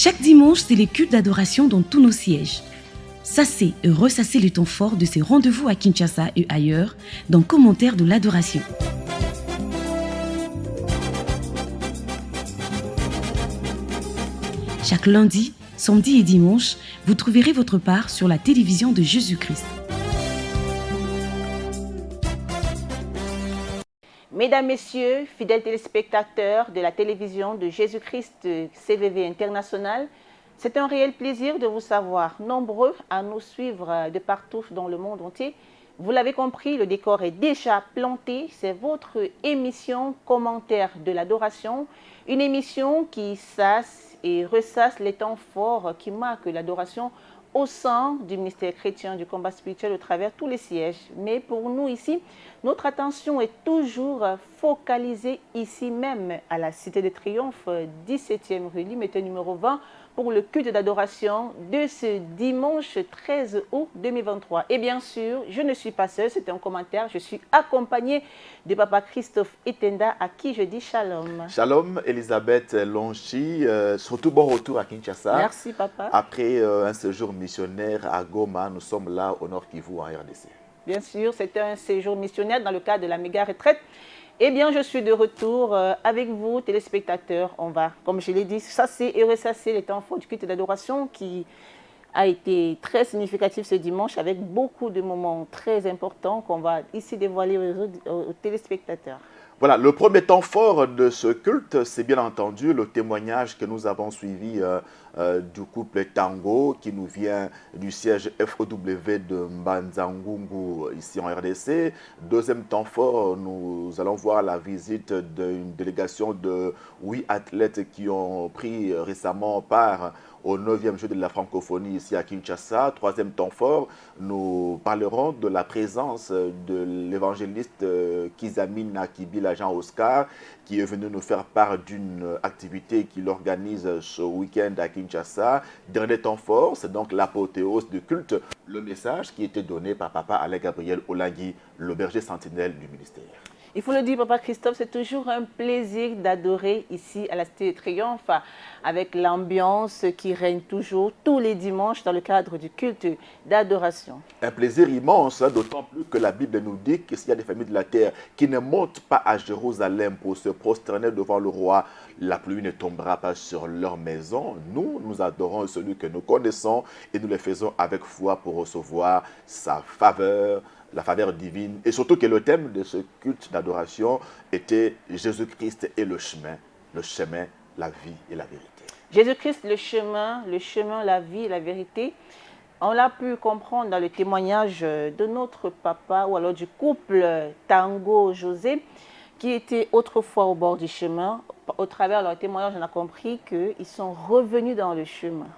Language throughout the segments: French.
Chaque dimanche, c'est les cultes d'adoration dans tous nos sièges. Sassez et ressassez les temps forts de ces rendez-vous à Kinshasa et ailleurs dans Commentaires de l'adoration. Chaque lundi, samedi et dimanche, vous trouverez votre part sur la télévision de Jésus-Christ. Mesdames, Messieurs, fidèles téléspectateurs de la télévision de Jésus-Christ CVV International, c'est un réel plaisir de vous savoir nombreux à nous suivre de partout dans le monde entier. Vous l'avez compris, le décor est déjà planté. C'est votre émission Commentaires de l'adoration, une émission qui sasse et ressasse les temps forts qui marquent l'adoration au sein du ministère chrétien du combat spirituel au travers tous les sièges. Mais pour nous ici, notre attention est toujours focalisée ici même à la Cité de Triomphe, 17e rue Limité numéro 20, pour le culte d'adoration de ce dimanche 13 août 2023. Et bien sûr, je ne suis pas seule, c'est un commentaire, je suis accompagnée de Papa Christophe Itenda, à qui je dis shalom. Shalom, Elisabeth Lonchi, surtout bon retour à Kinshasa. Merci Papa. Après un séjour missionnaire à Goma, nous sommes là au Nord Kivu en RDC. Bien sûr, c'était un séjour missionnaire dans le cadre de la méga retraite. Eh bien, je suis de retour avec vous, téléspectateurs. On va, comme je l'ai dit, sasser et ressasser les temps forts du culte d'adoration qui a été très significatif ce dimanche avec beaucoup de moments très importants qu'on va ici dévoiler aux téléspectateurs. Voilà, le premier temps fort de ce culte, c'est bien entendu le témoignage que nous avons suivi du couple Tango qui nous vient du siège FOW de Mbanza-Ngungu ici en RDC. Deuxième temps fort, nous allons voir la visite d'une délégation de 8 athlètes qui ont pris récemment part au 9e jeu de la francophonie ici à Kinshasa. Troisième temps fort, nous parlerons de la présence de l'évangéliste Kizamina Kibila Jean Oscar, qui est venu nous faire part d'une activité qu'il organise ce week-end à Kinshasa. Dernier temps fort, c'est donc l'apothéose du culte, le message qui était donné par Papa Alain Gabriel Olangui, le berger sentinelle du ministère. Il faut le dire, Papa Christophe, c'est toujours un plaisir d'adorer ici à la Cité de Triomphe avec l'ambiance qui règne toujours tous les dimanches dans le cadre du culte d'adoration. Un plaisir immense, d'autant plus que la Bible nous dit que s'il y a des familles de la terre qui ne montent pas à Jérusalem pour se prosterner devant le roi, la pluie ne tombera pas sur leur maison. Nous adorons celui que nous connaissons et nous le faisons avec foi pour recevoir sa faveur, la faveur divine, et surtout que le thème de ce culte d'adoration était Jésus-Christ et le chemin, la vie et la vérité. Jésus-Christ, le chemin, la vie et la vérité. On l'a pu comprendre dans le témoignage de notre papa ou alors du couple Tango-José qui était autrefois au bord du chemin. Au travers de leur témoignage, on a compris qu'ils sont revenus dans le chemin.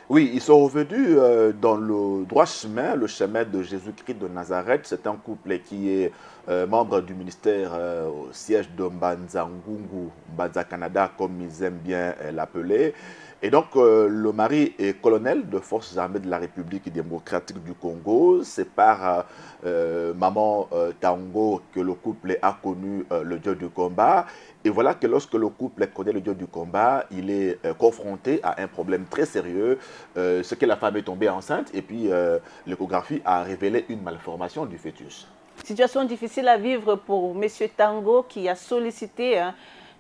Oui, ils sont revenus dans le droit chemin, le chemin de Jésus-Christ de Nazareth. C'est un couple qui est membre du ministère au siège de Mbanza Ngungu, Mbanza Canada, comme ils aiment bien l'appeler. Et donc, le mari est colonel de forces armées de la République démocratique du Congo. C'est par maman Tango que le couple a connu le Dieu du combat. Et voilà que lorsque le couple connaît le Dieu du combat, il est confronté à un problème très sérieux. Ce que la femme est tombée enceinte et puis l'échographie a révélé une malformation du fœtus. Situation difficile à vivre pour M. Tango qui a sollicité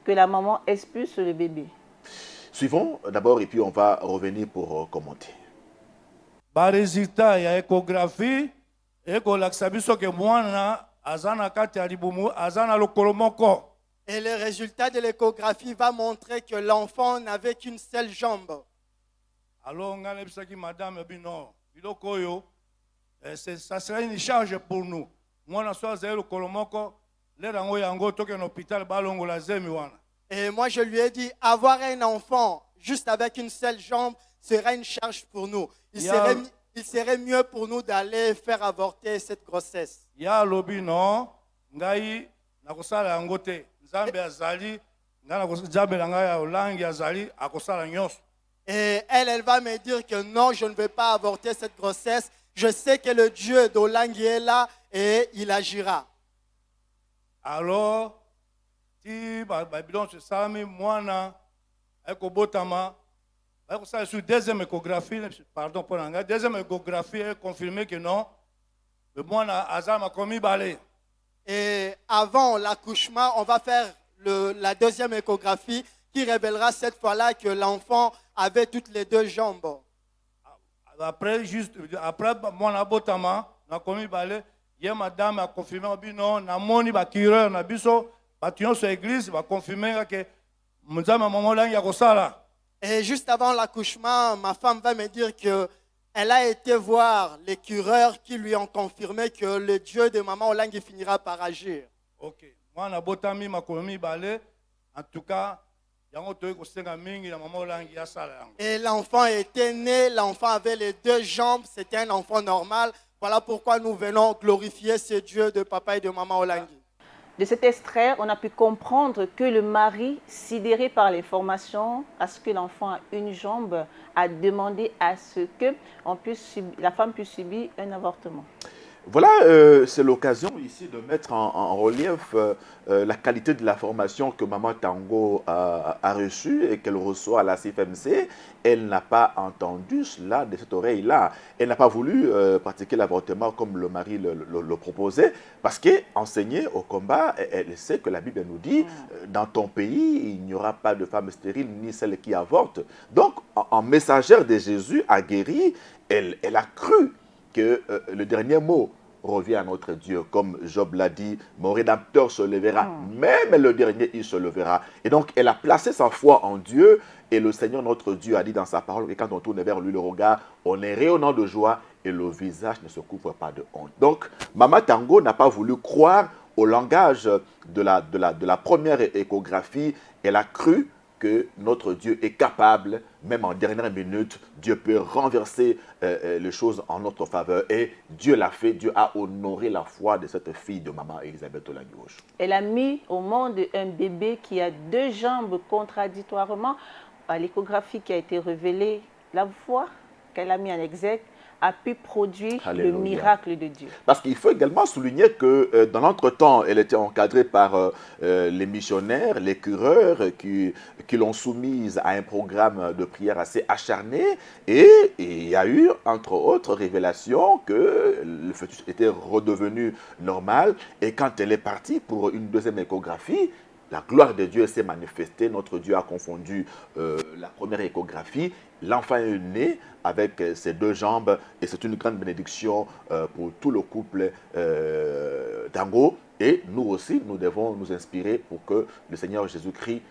que la maman expulse le bébé. Suivons d'abord et puis on va revenir pour commenter. Par résultat, il y a échographie et que l'acsabiso que moi azana kati alibumu azana lokolomoko. Et le résultat de l'échographie va montrer que l'enfant n'avait qu'une seule jambe. Alors, on a dit, madame, ça sera une charge pour nous. Moi, je suis et moi, je lui ai dit, avoir un enfant juste avec une seule jambe sera une charge pour nous. Il serait mieux pour nous d'aller faire avorter cette grossesse. Et elle va me dire que non, je ne vais pas avorter cette grossesse. Je sais que le Dieu d'Olangui est là et il agira. Alors, si Babylone se salme, moi, ekobotama, Sur deuxième échographie, pardon pour l'anglais, deuxième échographie est confirmé que non, le moine Azam a commis balai. Et avant l'accouchement, on va faire la deuxième échographie qui révélera cette fois-là que l'enfant avait toutes les deux jambes. Après mon abotama, on a commis balai. Hier, madame a confirmé que non, na moni ba cureur na biso, batuyon sur l'église, va confirmer que mzama maman lang ya kosala. Et juste avant l'accouchement, ma femme va me dire que elle a été voir les cureurs qui lui ont confirmé que le Dieu de Maman Olangi finira par agir. Ok. Moi, na botami makomi balé. En tout cas, et l'enfant était né, l'enfant avait les deux jambes, c'était un enfant normal. Voilà pourquoi nous venons glorifier ce Dieu de papa et de maman Olangi. De cet extrait, on a pu comprendre que le mari, sidéré par l'information à ce que l'enfant a une jambe, a demandé à ce que la femme puisse subir un avortement. Voilà, c'est l'occasion ici de mettre en relief la qualité de la formation que Maman Tango a reçue et qu'elle reçoit à la CFMC. Elle n'a pas entendu cela de cette oreille-là. Elle n'a pas voulu pratiquer l'avortement comme le mari le proposait parce qu'enseignée au combat, elle sait que la Bible nous dit dans ton pays, il n'y aura pas de femme stérile ni celle qui avorte. Donc, en messagère de Jésus aguerrie, elle a cru que le dernier mot revient à notre Dieu. Comme Job l'a dit, mon Rédempteur se lèvera. Même le dernier, il se lèvera. Et donc, elle a placé sa foi en Dieu. Et le Seigneur, notre Dieu, a dit dans sa parole que quand on tourne vers lui le regard, on est rayonnant de joie et le visage ne se couvre pas de honte. Donc, Maman Tango n'a pas voulu croire au langage de la première échographie. Elle a cru que notre Dieu est capable, même en dernière minute, Dieu peut renverser les choses en notre faveur. Et Dieu l'a fait, Dieu a honoré la foi de cette fille de Maman Elisabeth Olangi-Roche. Elle a mis au monde un bébé qui a deux jambes contradictoirement. À l'échographie qui a été révélée, la foi qu'elle a mis en exergue a pu produire Alléluia. Le miracle de Dieu. Parce qu'il faut également souligner que dans l'entretemps, elle était encadrée par les missionnaires, les cureurs qui l'ont soumise à un programme de prière assez acharné. Et il y a eu, entre autres, révélations que le fœtus était redevenu normal. Et quand elle est partie pour une deuxième échographie, la gloire de Dieu s'est manifestée. Notre Dieu a confondu la première échographie. L'enfant est né avec ses deux jambes et c'est une grande bénédiction pour tout le couple Tango. Et nous aussi, nous devons nous inspirer pour que le Seigneur Jésus-Christ,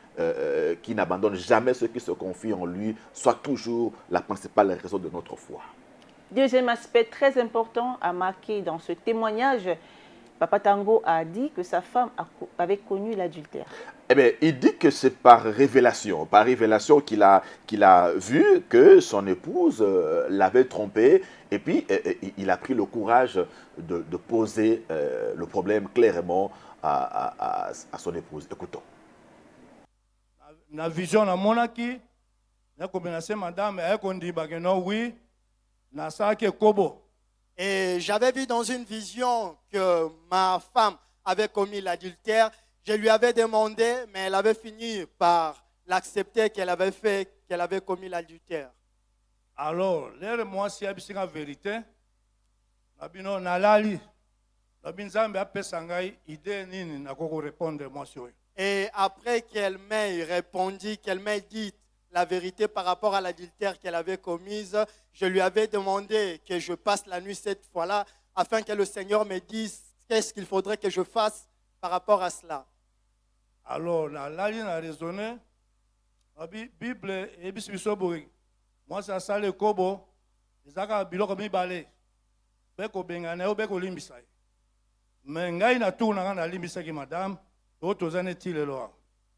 qui n'abandonne jamais ceux qui se confient en lui, soit toujours la principale raison de notre foi. Deuxième aspect très important à marquer dans ce témoignage, Papa Tango a dit que sa femme avait connu l'adultère. Eh bien, il dit que c'est par révélation qu'il a vu que son épouse l'avait trompé et puis il a pris le courage de poser le problème clairement à son épouse. Écoutons. La vision na monaki, na kombination madame, elle dit que non, oui, na ça qui est kobo. Et j'avais vu dans une vision que ma femme avait commis l'adultère. Je lui avais demandé, mais elle avait fini par l'accepter qu'elle avait commis l'adultère. Alors, l'air moi si abisi la vérité, nabino nalali, nabinzambe apesangai idée nini na koko répondre moi sur. Et après qu'elle m'ait répondu, qu'elle m'ait dit la vérité par rapport à l'adultère qu'elle avait commise, je lui avais demandé que je passe la nuit cette fois-là afin que le Seigneur me dise qu'est-ce qu'il faudrait que je fasse par rapport à cela. Alors, la a raisonné. La Bible est bisobori. Moi, ça sale le kobo. Les aga biloko mi balé. Beko bengane o beko limbisai. Mais ngai na tout na limbisa ki madame. Autres années le loin.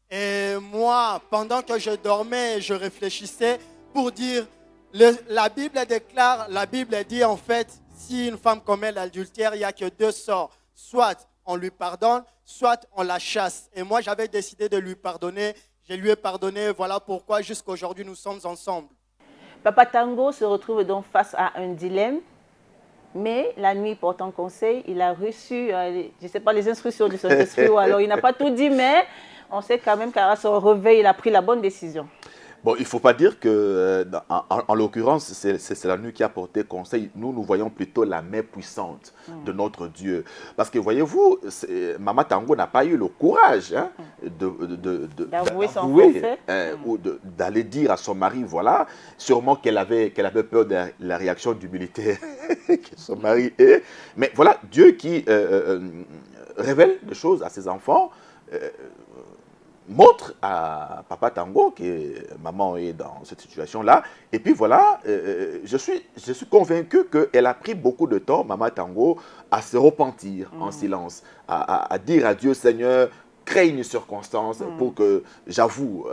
Et moi, pendant que je dormais, je réfléchissais pour dire, la Bible déclare, la Bible dit en fait, si une femme commet l'adultère, il n'y a que deux sorts. Soit on lui pardonne, soit on la chasse. Et moi, j'avais décidé de lui pardonner. Je lui ai pardonné, voilà pourquoi jusqu'à aujourd'hui nous sommes ensemble. Papa Tango se retrouve donc face à un dilemme. Mais la nuit portant conseil, il a reçu, je ne sais pas, les instructions du Saint-Esprit. Alors il n'a pas tout dit, mais on sait quand même qu'à son réveil, il a pris la bonne décision. Bon, il ne faut pas dire que, en l'occurrence, c'est la nuit qui a porté conseil. Nous voyons plutôt la main puissante de notre Dieu. Parce que, voyez-vous, Maman Tango n'a pas eu le courage d'avouer son forfait. Ou d'aller dire à son mari, voilà, sûrement qu'elle avait peur de la réaction du militaire que son mari est. Mais voilà, Dieu qui révèle des choses à ses enfants, montre à Papa Tango que maman est dans cette situation-là. Et puis voilà, je suis convaincu qu'elle a pris beaucoup de temps, Maman Tango, à se repentir en silence, à dire à Dieu, Seigneur, crée une circonstance pour que, j'avoue,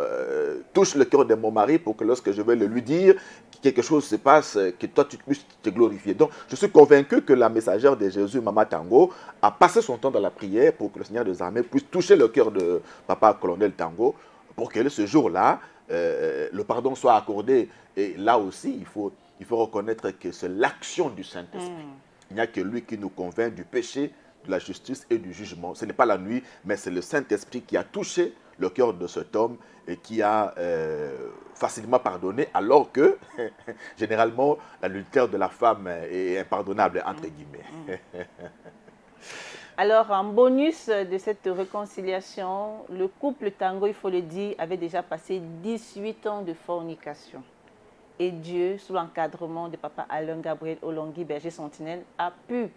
touche le cœur de mon mari pour que lorsque je vais le lui dire, quelque chose se passe, que toi tu puisses te glorifier. Donc, je suis convaincu que la messagère de Jésus, Maman Tango, a passé son temps dans la prière pour que le Seigneur des armées puisse toucher le cœur de Papa Colonel Tango, pour que ce jour-là, le pardon soit accordé. Et là aussi, il faut reconnaître que c'est l'action du Saint-Esprit. Il n'y a que lui qui nous convainc du péché, de la justice et du jugement. Ce n'est pas la nuit, mais c'est le Saint-Esprit qui a touché le cœur de cet homme et qui a facilement pardonné, alors que, généralement, l'adultère de la femme est impardonnable, entre guillemets. Alors, en bonus de cette réconciliation, le couple Tango, il faut le dire, avait déjà passé 18 ans de fornication. Et Dieu, sous l'encadrement de Papa Alain Gabriel Olongui, berger sentinelle, a pu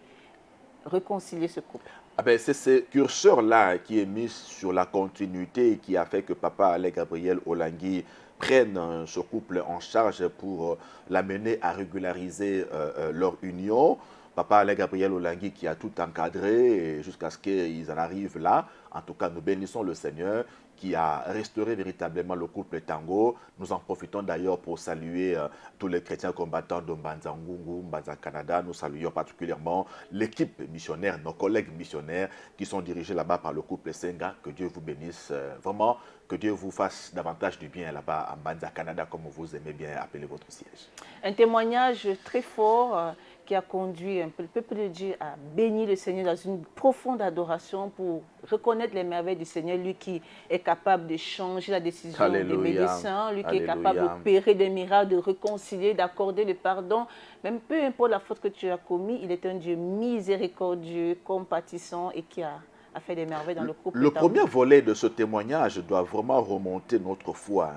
réconcilier ce couple. C'est ce curseur-là qui est mis sur la continuité et qui a fait que Papa Alain Gabriel Olongui prenne ce couple en charge pour l'amener à régulariser leur union. Papa Alain Gabriel Olongui qui a tout encadré jusqu'à ce qu'ils en arrivent là. En tout cas, nous bénissons le Seigneur qui a restauré véritablement le couple Tango. Nous en profitons d'ailleurs pour saluer tous les chrétiens combattants de Mbanza Ngungu, Mbanza Canada. Nous saluons particulièrement l'équipe missionnaire, nos collègues missionnaires qui sont dirigés là-bas par le couple Senga. Que Dieu vous bénisse vraiment, que Dieu vous fasse davantage du bien là-bas à Mbanza Canada, comme vous aimez bien appeler votre siège. Un témoignage très fort qui a conduit un peu le peuple de Dieu à bénir le Seigneur dans une profonde adoration pour reconnaître les merveilles du Seigneur, lui qui est capable de changer la décision des médecins, lui qui est capable d'opérer des miracles, de réconcilier, d'accorder le pardon. Même peu importe la faute que tu as commise, il est un Dieu miséricordieux, compatissant et qui a fait des merveilles dans le couple. Le premier volet de ce témoignage doit vraiment remonter notre foi.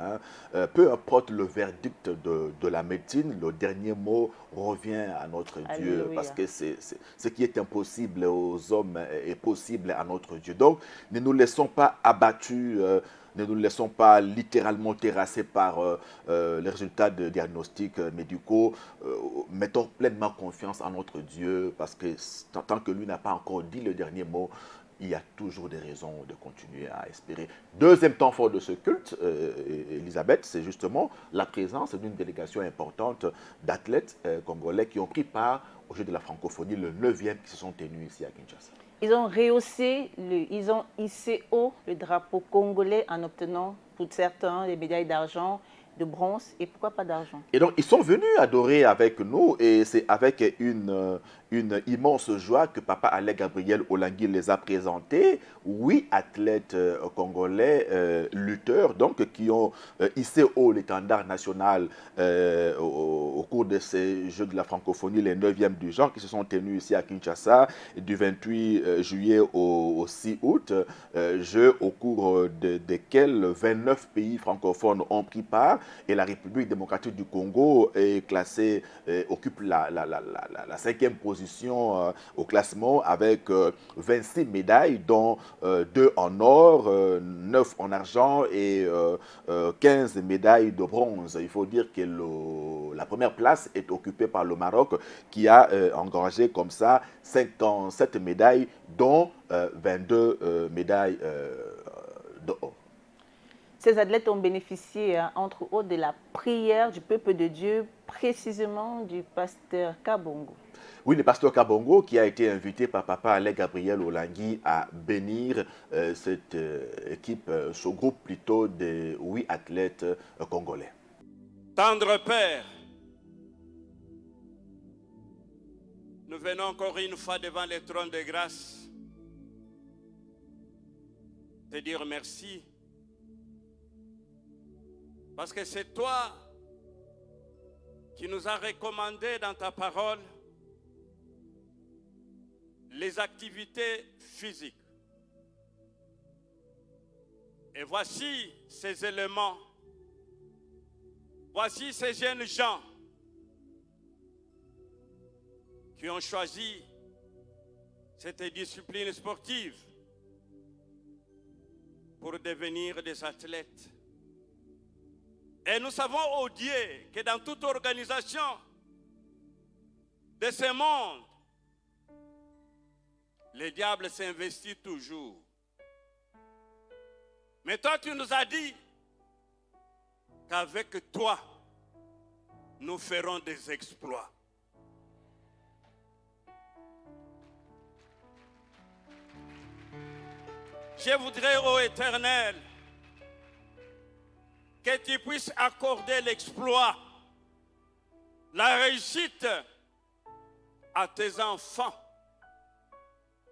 Peu importe le verdict de la médecine, le dernier mot revient à notre Dieu. Parce que ce qui est impossible aux hommes est possible à notre Dieu. Donc, ne nous laissons pas abattus, ne nous laissons pas littéralement terrassés par les résultats de diagnostics médicaux. Mettons pleinement confiance en notre Dieu parce que tant que lui n'a pas encore dit le dernier mot, il y a toujours des raisons de continuer à espérer. Deuxième temps fort de ce culte, Elisabeth, c'est justement la présence d'une délégation importante d'athlètes congolais qui ont pris part au Jeux de la francophonie, le 9e qui se sont tenus ici à Kinshasa. Ils ont rehaussé, ils ont hissé haut le drapeau congolais en obtenant pour certains des médailles d'argent, de bronze et pourquoi pas d'argent. Et donc, ils sont venus adorer avec nous et c'est avec une immense joie que Papa Alain Gabriel Olongui les a présentés. 8 athlètes congolais, lutteurs, donc, qui ont hissé haut l'étendard national au cours de ces Jeux de la francophonie, les 9e du genre, qui se sont tenus ici à Kinshasa du 28 juillet au 6 août, Jeux au cours desquels 29 pays francophones ont pris part et la République démocratique du Congo est classée, occupe la 5e position au classement avec 26 médailles, dont 2 en or, 9 en argent et 15 médailles de bronze. Il faut dire que la première place est occupée par le Maroc qui a engagé comme ça 57 médailles, dont 22 médailles d'or. Ces athlètes ont bénéficié, entre autres, de la prière du peuple de Dieu, précisément du pasteur Kabongo. Oui, le pasteur Kabongo qui a été invité par Papa Alain Gabriel Olongui à bénir cette équipe, ce groupe plutôt de 8 athlètes congolais. Tendre Père, nous venons encore une fois devant le trône de grâce te dire merci Parce que c'est toi qui nous as recommandé dans ta parole les activités physiques. Et voici ces éléments. Voici ces jeunes gens qui ont choisi cette discipline sportive pour devenir des athlètes. Et nous savons, oh Dieu, que dans toute organisation de ce monde, le diable s'investit toujours. Mais toi, tu nous as dit qu'avec toi, nous ferons des exploits. Je voudrais, ô Éternel, que tu puisses accorder l'exploit, la réussite à tes enfants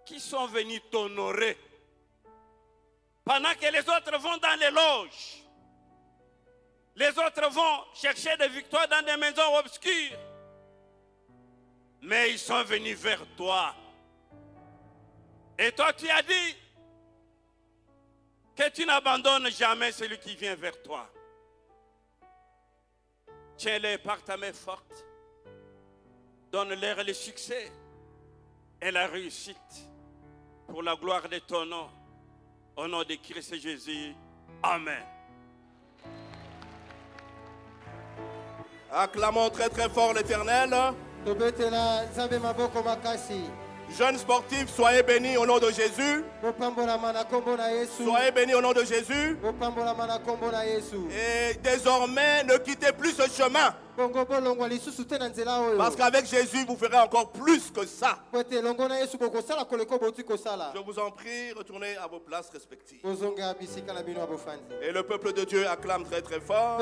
qui sont venus t'honorer. Pendant que les autres vont dans les loges, les autres vont chercher des victoires dans des maisons obscures, mais ils sont venus vers toi. Et toi, tu as dit que tu n'abandonnes jamais celui qui vient vers toi. Tiens-les par ta main forte. Donne-leur le succès et la réussite pour la gloire de ton nom. Au nom de Christ Jésus. Amen. Acclamons très très fort l'Éternel. Jeunes sportifs, soyez bénis au nom de Jésus. Soyez bénis au nom de Jésus. Et désormais, ne quittez plus ce chemin. Parce qu'avec Jésus, vous ferez encore plus que ça. Je vous en prie, retournez à vos places respectives. Et le peuple de Dieu acclame très très fort.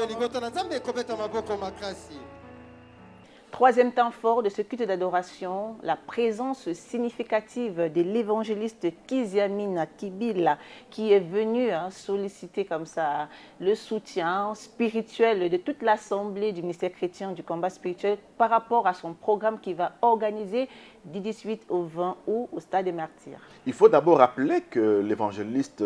Troisième temps fort de ce culte d'adoration, la présence significative de l'évangéliste Kiziamina Kibila qui est venu solliciter comme ça le soutien spirituel de toute l'assemblée du ministère chrétien du combat spirituel par rapport à son programme qu'il va organiser du 18 au 20 août au Stade des Martyrs. Il faut d'abord rappeler que l'évangéliste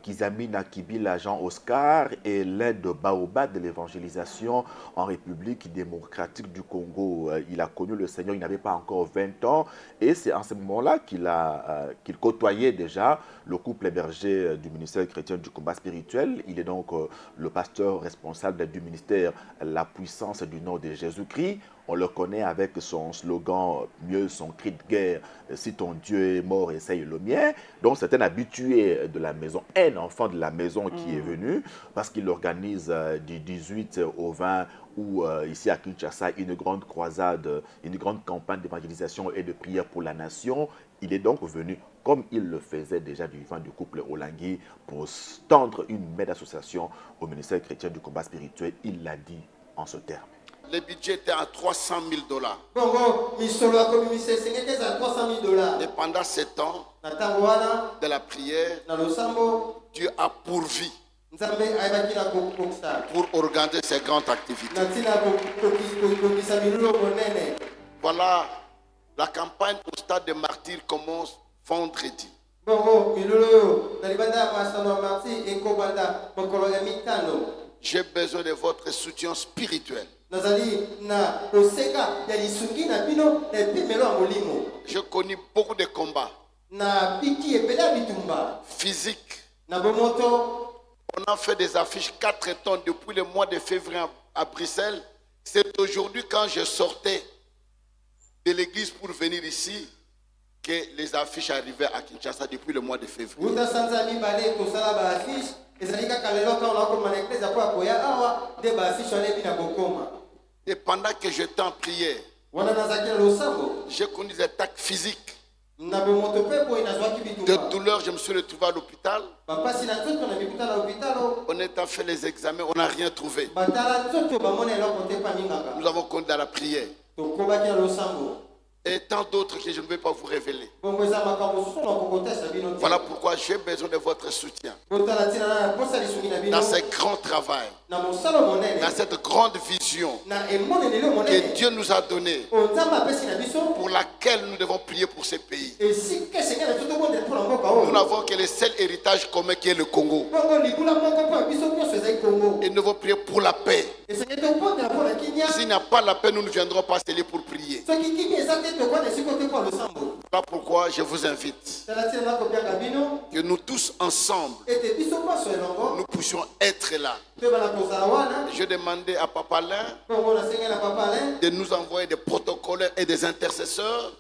Kiziamina Kibila Jean-Oscar est l'aide de Baobab de l'évangélisation en République démocratique du Congo. Il a connu le Seigneur, il n'avait pas encore 20 ans et c'est en ce moment-là qu'il côtoyait déjà le couple hébergé du ministère chrétien du combat spirituel. Il est donc le pasteur responsable du ministère La puissance du nom de Jésus-Christ. On le connaît avec son slogan « Mieux son cri de guerre, si ton Dieu est mort, essaye le mien ». Donc c'est un habitué de la maison, un enfant de la maison qui est venu parce qu'il organise du 18 au 20 ou ici à Kinshasa une grande croisade, une grande campagne d'évangélisation et de prière pour la nation. Il est donc venu, comme il le faisait déjà du vivant du couple Olangui, pour tendre une main d'association au ministère chrétien du combat spirituel. Il l'a dit en ce terme. Le budget était à $300 000. Et pendant 7 ans de la prière, Dieu a pourvu pour organiser ces grandes activités. Voilà, la campagne au Stade des Martyrs commence vendredi. J'ai besoin de votre soutien spirituel. Je connais beaucoup de combats physiques. On a fait des affiches 4 temps depuis le mois de février à Bruxelles. C'est aujourd'hui quand je sortais de l'église pour venir ici que les affiches arrivaient à Kinshasa depuis le mois de février. Et pendant que j'étais en prière, j'ai connu des attaques physiques. De douleur, je me suis retrouvé à l'hôpital. On a fait les examens, on n'a rien trouvé. Nous avons connu dans la prière. et tant d'autres que je ne vais pas vous révéler. Voilà pourquoi j'ai besoin de votre soutien dans ce grand travail, dans cette grande vision que Dieu nous a donnée, pour laquelle nous devons prier pour ces pays. Nous n'avons que le seul héritage commun qui est le Congo. Et nous devons prier pour la paix. S'il n'y a pas la paix, nous ne viendrons pas sceller pour prier. Voilà pourquoi je vous invite que nous tous ensemble, nous puissions être là. Je demandais à Papa Alain de nous envoyer des protocoles et des intercesseurs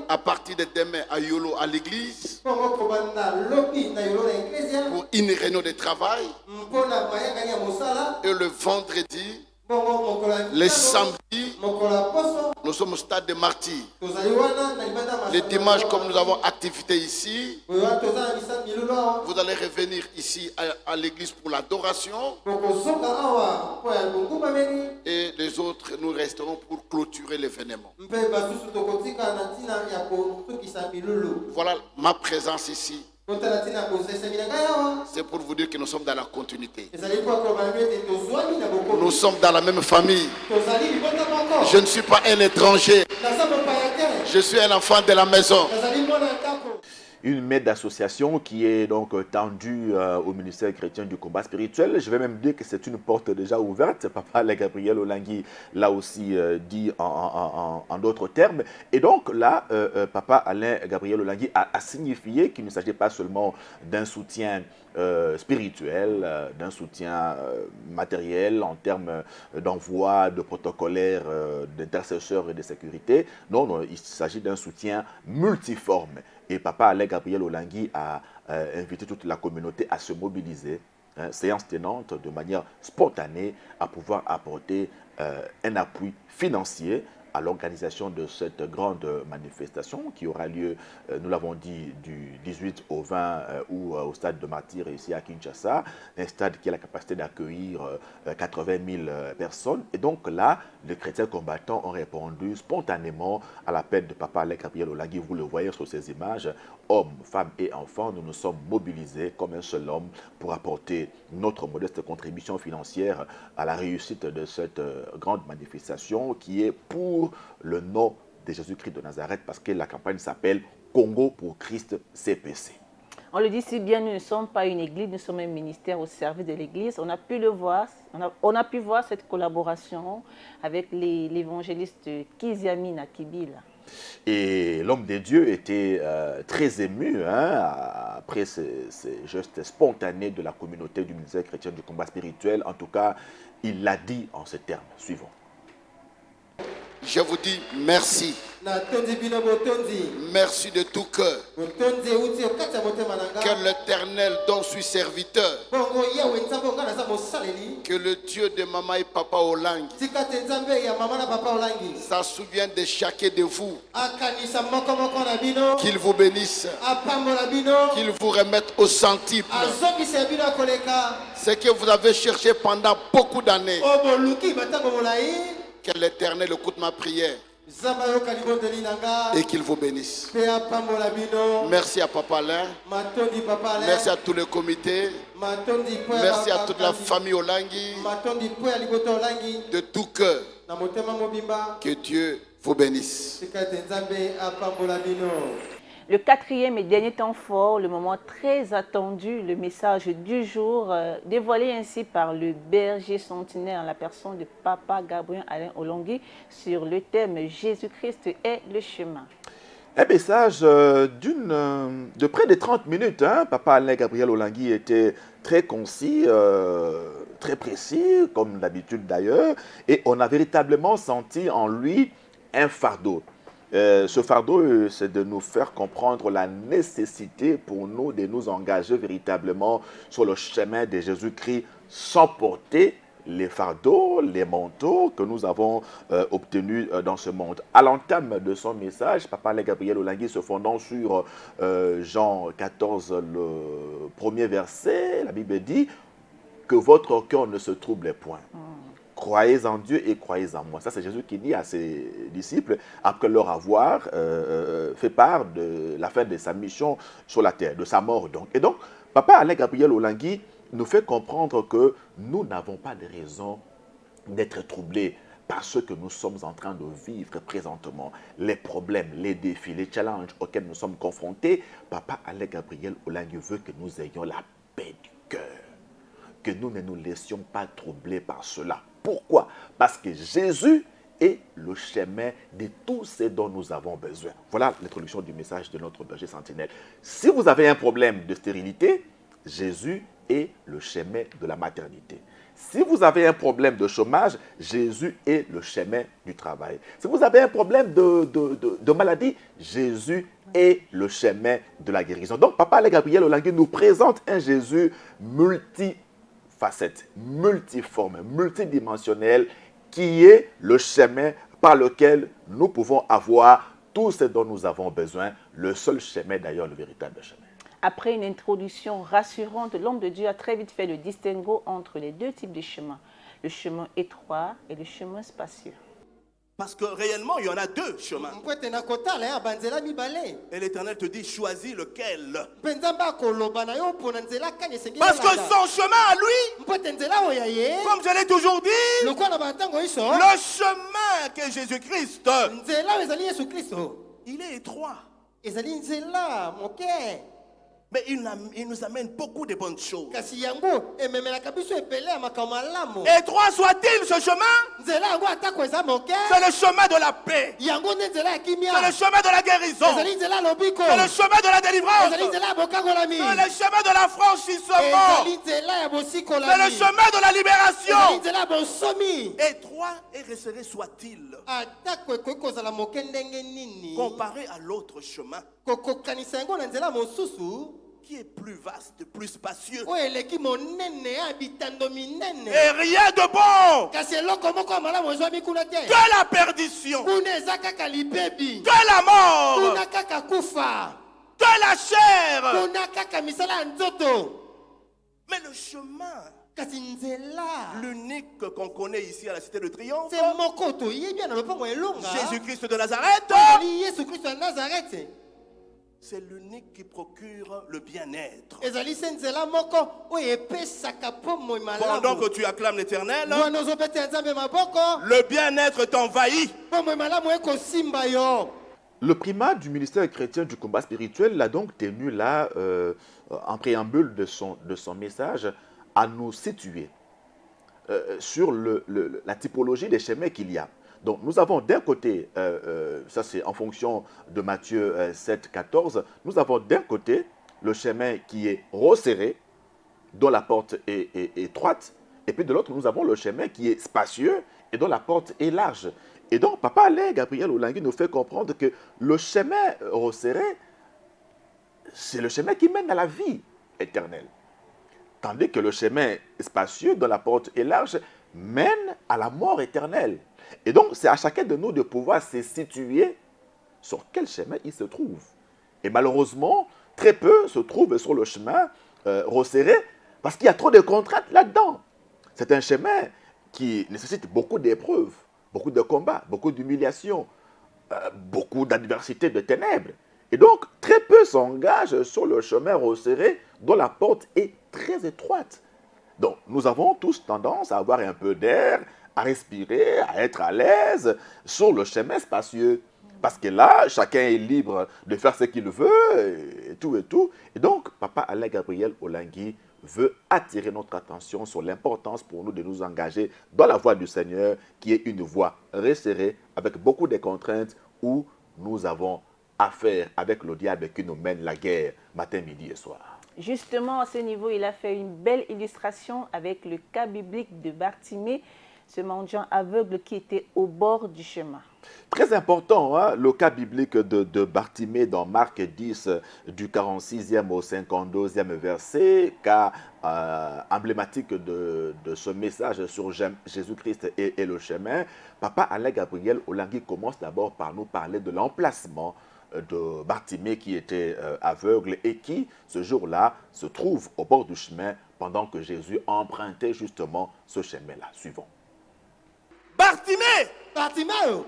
à partir de demain à Yolo à l'église pour une réunion de travail, et le vendredi, le samedi, nous sommes au stade de martyrs. Le dimanche, comme nous avons activité ici, vous allez revenir ici à l'église pour l'adoration. Et les autres, nous resterons pour clôturer l'événement. Voilà ma présence ici. C'est pour vous dire que nous sommes dans la continuité. Nous sommes dans la même famille. Je ne suis pas un étranger. Je suis un enfant de la maison. Une main d'association qui est donc tendue au ministère chrétien du combat spirituel. Je vais même dire que c'est une porte déjà ouverte. Papa Alain Gabriel Olangui l'a aussi dit en d'autres termes. Et donc là, Papa Alain Gabriel Olangui a signifié qu'il ne s'agit pas seulement d'un soutien spirituel, d'un soutien matériel en termes d'envoi de protocolaires, d'intercesseurs et de sécurité. Non, non, il s'agit d'un soutien multiforme. Et Papa Alain Gabriel Olangui a invité toute la communauté à se mobiliser, séance tenante, de manière spontanée, à pouvoir apporter un appui financier à l'organisation de cette grande manifestation qui aura lieu, nous l'avons dit, du 18 au 20 août au stade de Martyrs ici à Kinshasa, un stade qui a la capacité d'accueillir 80 000 personnes. Et donc là, les chrétiens combattants ont répondu spontanément à l'appel de Papa Alain Gabriel Olangui. Vous le voyez sur ces images, hommes, femmes et enfants, nous nous sommes mobilisés comme un seul homme pour apporter notre modeste contribution financière à la réussite de cette grande manifestation qui est pour le nom de Jésus-Christ de Nazareth, parce que la campagne s'appelle Congo pour Christ CPC. On le dit si bien, nous ne sommes pas une église, nous sommes un ministère au service de l'église. On a pu le voir, on a pu voir cette collaboration avec l'évangéliste Kiziami Nakibila. Et l'homme de Dieu était très ému après ces gestes spontanés de la communauté du ministère chrétien du combat spirituel. En tout cas, il l'a dit en ces termes suivants. Je vous dis merci. Merci de tout cœur. Que l'Éternel dont je suis serviteur, que le Dieu de maman et papa Olangui ça souvient de chacun de vous, qu'il vous bénisse, qu'il vous remette au centuple ce que vous avez cherché pendant beaucoup d'années. Que l'Éternel écoute ma prière et qu'il vous bénisse. Merci à Papa Alain. Merci à tout le comité. Merci à toute la famille Olangui. De tout cœur. Que Dieu vous bénisse. Le quatrième et dernier temps fort, le moment très attendu, le message du jour, dévoilé ainsi par le berger sentinelle en la personne de Papa Gabriel Alain Olangui sur le thème « Jésus-Christ est le chemin ». Un message de près de 30 minutes. Papa Alain Gabriel Olangui était très concis, très précis, comme d'habitude d'ailleurs, et on a véritablement senti en lui un fardeau. Ce fardeau, c'est de nous faire comprendre la nécessité pour nous de nous engager véritablement sur le chemin de Jésus-Christ sans porter les fardeaux, les manteaux que nous avons obtenus dans ce monde. À l'entame de son message, Papa Alain Gabriel Olangui, se fondant sur Jean 14, le premier verset, la Bible dit que votre cœur ne se trouble point. croyez en Dieu et croyez en moi. Ça, c'est Jésus qui dit à ses disciples, après leur avoir fait part de la fin de sa mission sur la terre, de sa mort donc. Et donc, Papa Alain Gabriel Olangui nous fait comprendre que nous n'avons pas de raison d'être troublés par ce que nous sommes en train de vivre présentement, les problèmes, les défis, les challenges auxquels nous sommes confrontés. Papa Alain Gabriel Olangui veut que nous ayons la paix du cœur, que nous ne nous laissions pas troubler par cela. Pourquoi? Parce que Jésus est le chemin de tout ce dont nous avons besoin. Voilà l'introduction du message de notre berger sentinelle. Si vous avez un problème de stérilité, Jésus est le chemin de la maternité. Si vous avez un problème de chômage, Jésus est le chemin du travail. Si vous avez un problème de maladie, Jésus est le chemin de la guérison. Donc, Papa Alain Gabriel Olangui nous présente un Jésus multifacette, multiforme, multidimensionnel, qui est le chemin par lequel nous pouvons avoir tout ce dont nous avons besoin. Le seul chemin, d'ailleurs, le véritable chemin. Après une introduction rassurante, l'homme de Dieu a très vite fait le distinguo entre les deux types de chemins, le chemin étroit et le chemin spacieux. Parce que réellement, il y en a deux chemins. Et l'Éternel te dit, choisis lequel. Parce que son chemin à lui, comme je l'ai toujours dit, le chemin que Jésus-Christ, il est étroit. Mais il nous amène beaucoup de bonnes choses. Étroit soit-il ce chemin, c'est le chemin de la paix, c'est le chemin de la guérison, c'est le chemin de la délivrance, c'est le chemin de l'affranchissement, c'est le chemin de la libération. Étroit et resserré soit-il, comparé à l'autre chemin qui est plus vaste, plus spacieux. Et rien de bon, que la perdition, que la mort, que la chair. Mais le chemin, l'unique qu'on connaît ici à la Cité de Triomphe, Jésus-Christ de Nazareth, c'est l'unique qui procure le bien-être. Pendant que tu acclames l'Éternel, le bien-être t'envahit. Le primat du ministère chrétien du combat spirituel l'a donc tenu là, en préambule de son message, à nous situer sur la typologie des chemins qu'il y a. Donc nous avons d'un côté, ça c'est en fonction de Matthieu 7, 14, nous avons d'un côté le chemin qui est resserré, dont la porte est étroite, et puis de l'autre nous avons le chemin qui est spacieux et dont la porte est large. Et donc Papa Alain Gabriel Olangui nous fait comprendre que le chemin resserré, c'est le chemin qui mène à la vie éternelle. Tandis que le chemin spacieux, dont la porte est large, mène à la mort éternelle. Et donc, c'est à chacun de nous de pouvoir se situer sur quel chemin il se trouve. Et malheureusement, très peu se trouvent sur le chemin resserré parce qu'il y a trop de contraintes là-dedans. C'est un chemin qui nécessite beaucoup d'épreuves, beaucoup de combats, beaucoup d'humiliations, beaucoup d'adversité, de ténèbres. Et donc, très peu s'engagent sur le chemin resserré dont la porte est très étroite. Donc, nous avons tous tendance à avoir un peu d'air, à respirer, à être à l'aise sur le chemin spacieux. Parce que là, chacun est libre de faire ce qu'il veut, et tout, et tout. Et donc, Papa Alain Gabriel Olangui veut attirer notre attention sur l'importance pour nous de nous engager dans la voie du Seigneur, qui est une voie resserrée, avec beaucoup de contraintes, où nous avons affaire avec le diable qui nous mène la guerre matin, midi et soir. Justement, à ce niveau, il a fait une belle illustration avec le cas biblique de Bartimée, ce mendiant aveugle qui était au bord du chemin. Très important, hein, le cas biblique de Bartimée dans Marc 10, du 46e au 52e verset, cas emblématique de ce message sur Jésus-Christ et le chemin. Papa Alain Gabriel Olangui commence d'abord par nous parler de l'emplacement de Bartimée qui était aveugle et qui, ce jour-là, se trouve au bord du chemin pendant que Jésus empruntait justement ce chemin-là. Suivons. Bartimée, Bartimayo,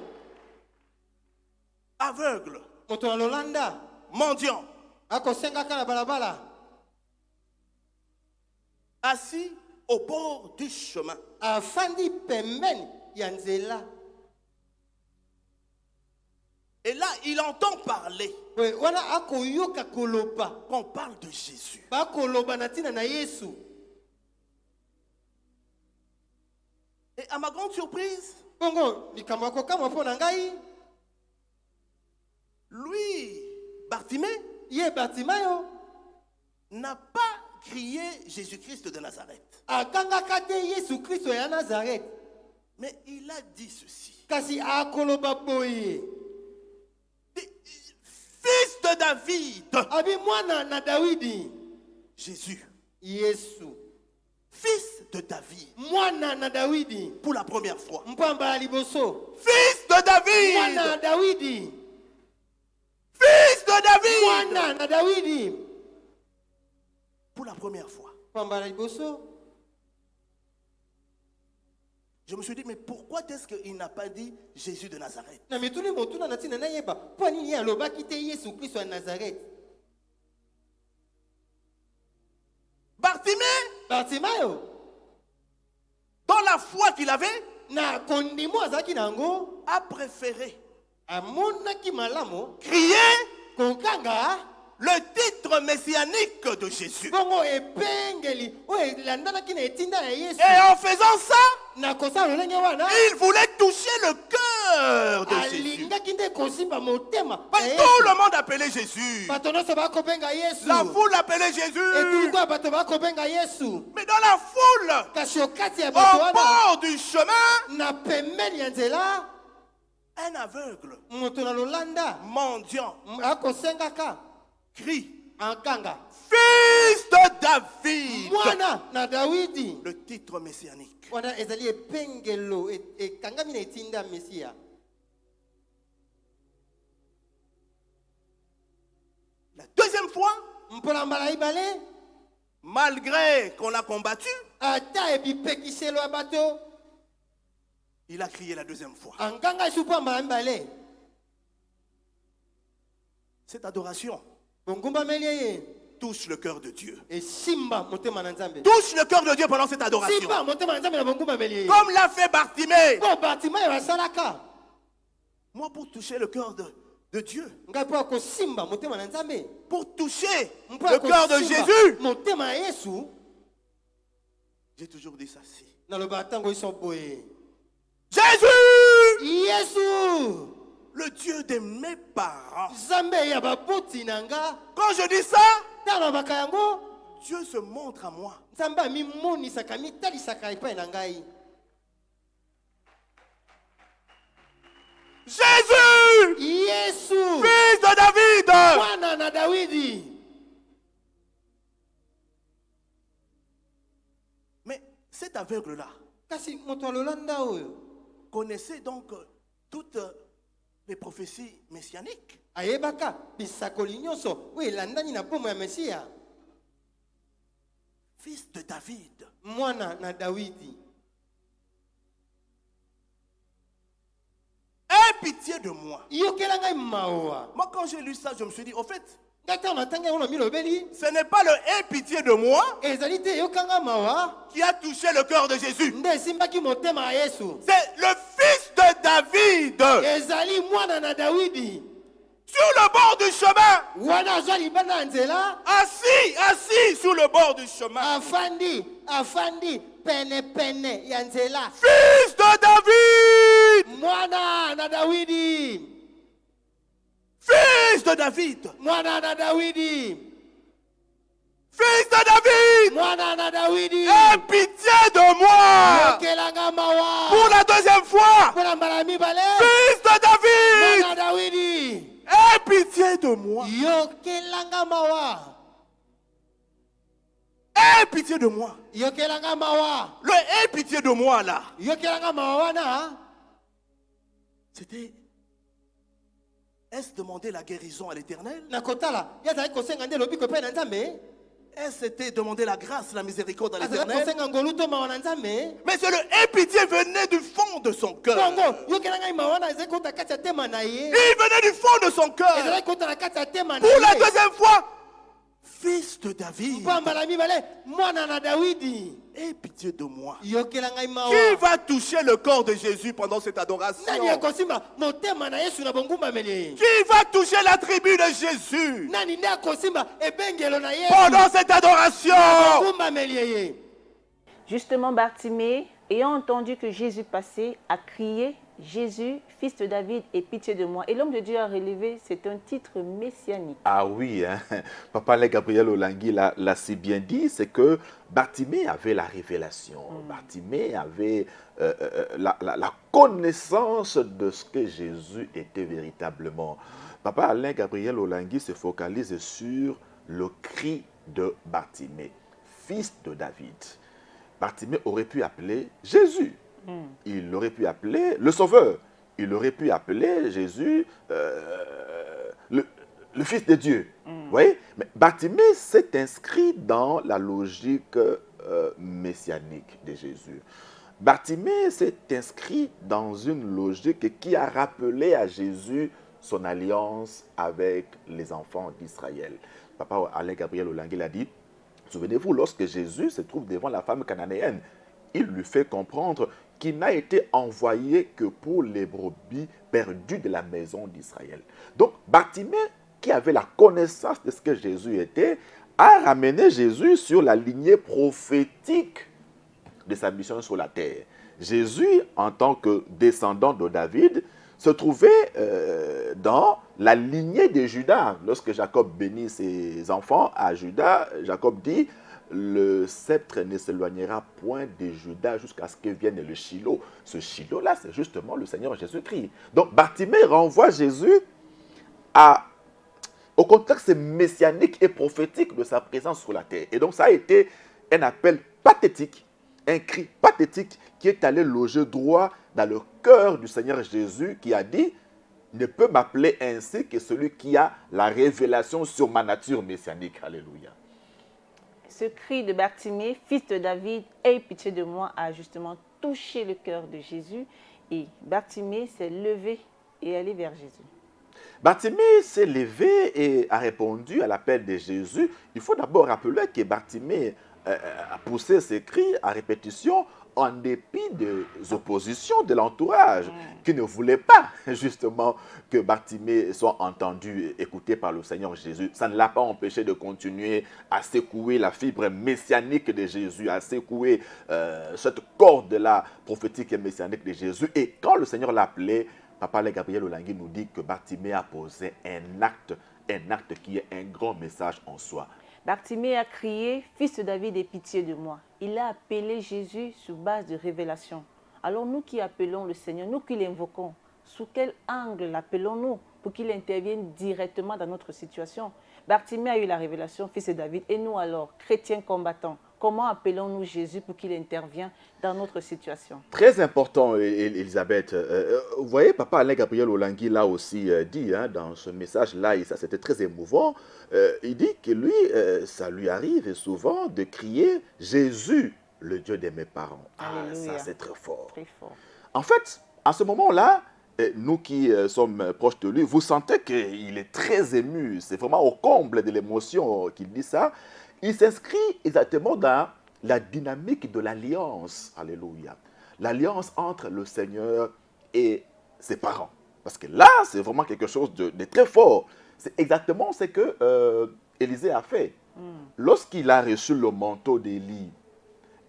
aveugle, moto na Lolanda, mendiant, akosengaka na balabala, assis au bord du chemin. afandi pembeni ya nzela. Et là, il entend parler. We wana akoyoka koloba, On parle de Jésus. bakoloba na tina na Yesu. Et à ma grande surprise, Bongo likambo akokama mpo na ngai, lui, Bartimée, ye Bartimayo n'a pas crié Jésus-Christ de Nazareth. akangaka te Yesu Kristo ya Nazareth, Mais il a dit ceci. kasi akoloba boye, Fils de David, abi mwana na Dawidi, Jésus, Yesu fils de David, mwana na Dawidi, pour la première fois. mpamba ya liboso, Fils de mwana na David, Dawidi, fils de David, mwana na Dawidi, pour la première fois. mpamba ya liboso. Je me suis dit, mais pourquoi est-ce qu'il n'a pas dit Jésus de Nazareth? Na mituni motuna na tina na yeba, po nini alobaki te Yesu Kristo ya Nazareth? Bartimée, Bartimayo dans la foi qu'il avait, na kondimo azalaki nango, a préféré amonaki malamo crier kokanga le titre messianique de Jésus. bongo epengeli oyo elandanaki na etinda ya Yesu. Et en faisant ça, Na kosala lolenge wana il voulait toucher le cœur de Jésus. alingaki nde kosimba motema Parce ya que tout Yesu. le monde appelait Jésus. Bato nyonso bakobenga Yesu, La foule appelait Jésus. etuluku ya bato bakobenga Yesu, Mais dans la foule, kasi okati ya bato au wana bord du chemin, na pembeni ya nzela, un aveugle, moto na lolanda mendiant, akosengaka crie, ankanga Fils de David. mwana na Dawidi. Le titre messianique. Wana ezali epengelo ekangami na etinda Mesia. La deuxième fois, Mpona mbala ibale, malgré qu'on l'a combattu, ata ebipekiselo ya bato, il a crié la deuxième fois. ankanga esu mpo mbala mibale. Cette adoration Bongumbameli ye touche le cœur de Dieu. esimba motema na Nzambe. Touche le cœur de Dieu pendant cette adoration. Simba motema na Nzambe na bongumbameli ye. Comme l'a fait Bartimée. Ko Bartimayo asalaka. Moi, pour toucher le cœur de Dieu, Ngai po akosimba motema na Nzambe. pour toucher Mpo le cœur de akosimba Jésus, motema ya Yesu. j'ai toujours dit ça. Si. Naloba tango iso boye. Jésus, Yesu, le Dieu de mes parents. Nzambe ya baboti na nga. Quand je dis ça, Tala bakayango. Dieu se montre à moi. Nzambe amimonisaka mitalisaka epai na ngai. Jésus, Yesu fils de David. mwana na Dawidi. Mais cet aveugle-là Kasi moto alolanda oyo connaissait donc toutes les prophéties messianiques. ayebaka bisakoli nyonso oyo elandani na bomo ya Mesia. Fils de David. Mwana na Dawidi. Aie pitié de moi. Yokela ngai mawa. Moi, quand j'ai lu ça, je me suis dit, au fait, Ngai ntango natangi yango na milobeli, ce n'est pas le aie pitié de moi ezali te yokanga mawa qui a touché le cœur de Jésus. nde esimbaki motema ya Yesu. C'est le fils de David. Ezali mwana na Dawidi. Sur le bord du chemin. Wana azwa libanda ya nzela, Assis sur le bord du chemin. afandi pene ya nzela. Fils de David. Mwana na Dawidi. Fils de David. Mwana na Dawidi. Fils de David. Mwana na Dawidi. Aie pitié de moi. Yokelanga mawa. Pour la deuxième fois. Mpona mbala mibale. Fils de David. Mwana Dawidi. Aie pitié de moi. Yokelanga mawa. Aie pitié de moi. Yokelanga mawa. Le aie pitié de moi là. Yokelanga mawa wana. C'était. Est-ce demander la guérison à l'Éternel? Na kotala yazali kosenga nde lobiko epai na Nzambe. c'était demander la grâce, la miséricorde à l'Éternel. Mais c'est le aie pitié venait du fond de son cœur. Il venait du fond de son cœur. Pour la deuxième fois, fils de David, aie pitié de moi. Qui va toucher le corps de Jésus pendant cette adoration? Qui va toucher la tribu de Jésus pendant cette adoration? Justement, Bartimée, ayant entendu que Jésus passait, a crié « Jésus, fils de David, aie pitié de moi ». Et l'homme de Dieu a relevé, c'est un titre messianique. Ah oui, hein? Papa Gabriel Olangui l'a si bien dit, c'est que Bartimée avait la révélation. Bartimée avait la connaissance de ce que Jésus était véritablement. Papa Alain Gabriel Olangui se focalise sur le cri de Bartimée, fils de David. Bartimée aurait pu appeler Jésus. Il aurait pu appeler le Sauveur. Il aurait pu appeler Jésus le Fils de Dieu. Vous voyez? Mais Bartimée s'est inscrit dans la logique messianique de Jésus. Bartimée s'est inscrit dans une logique qui a rappelé à Jésus son alliance avec les enfants d'Israël. Papa Alain Gabriel Olangui l'a dit. Souvenez-vous, lorsque Jésus se trouve devant la femme cananéenne, il lui fait comprendre qu'il n'a été envoyé que pour les brebis perdues de la maison d'Israël. Donc, Bartimée, qui avait la connaissance de ce que Jésus était, a ramené Jésus sur la lignée prophétique de sa mission sur la terre. Jésus, en tant que descendant de David, se trouvait dans la lignée de Judas. Lorsque Jacob bénit ses enfants à Judas, Jacob dit « Le sceptre ne s'éloignera point de Judas jusqu'à ce que vienne le Shiloh ». Ce Shiloh-là, c'est justement le Seigneur Jésus-Christ. Donc, Bartimée renvoie Jésus au contexte messianique et prophétique de sa présence sur la terre. Et donc, ça a été un appel pathétique, un cri pathétique qui est allé loger droit dans le cœur du Seigneur Jésus qui a dit « Ne peut m'appeler ainsi que celui qui a la révélation sur ma nature messianique. » Alléluia. Ce cri de Bartimée, fils de David, aie pitié de moi, a justement touché le cœur de Jésus. Et Bartimée s'est levé et allé vers Jésus. Bartimée s'est levé et a répondu à l'appel de Jésus. Il faut d'abord rappeler que Bartimée a poussé ses cris à répétition en dépit des oppositions de l'entourage qui ne voulaient pas justement que Bartimée soit entendu, écouté par le Seigneur Jésus. Ça ne l'a pas empêché de continuer à secouer la fibre messianique de Jésus, à secouer cette corde-là prophétique et messianique de Jésus. Et quand le Seigneur l'a appelé, Papa Gabriel Olangui nous dit que Bartimée a posé un acte qui est un grand message en soi. Bartimée a crié « Fils de David, aie pitié de moi ». Il a appelé Jésus sur base de révélation. Alors nous qui appelons le Seigneur, nous qui l'invoquons, sous quel angle l'appelons-nous pour qu'il intervienne directement dans notre situation? Bartimée a eu la révélation, fils de David. Et nous alors, chrétiens combattants, comment appelons-nous Jésus pour qu'il intervienne dans notre situation? Très important, Elisabeth. Vous voyez, Papa Alain Gabriel Olangui l'a aussi dit dans ce message-là, et ça c'était très émouvant. Il dit que lui, ça lui arrive souvent de crier « Jésus, le Dieu de mes parents ». Ah, ça c'est très fort. Très fort. En fait, à ce moment-là, nous qui sommes proches de lui, vous sentez qu'il est très ému. C'est vraiment au comble de l'émotion qu'il dit ça. Il s'inscrit exactement dans la dynamique de l'alliance. Alléluia. L'alliance entre le Seigneur et ses parents. Parce que là, c'est vraiment quelque chose de très fort. C'est exactement ce que Élisée a fait. Lorsqu'il a reçu le manteau d'Élie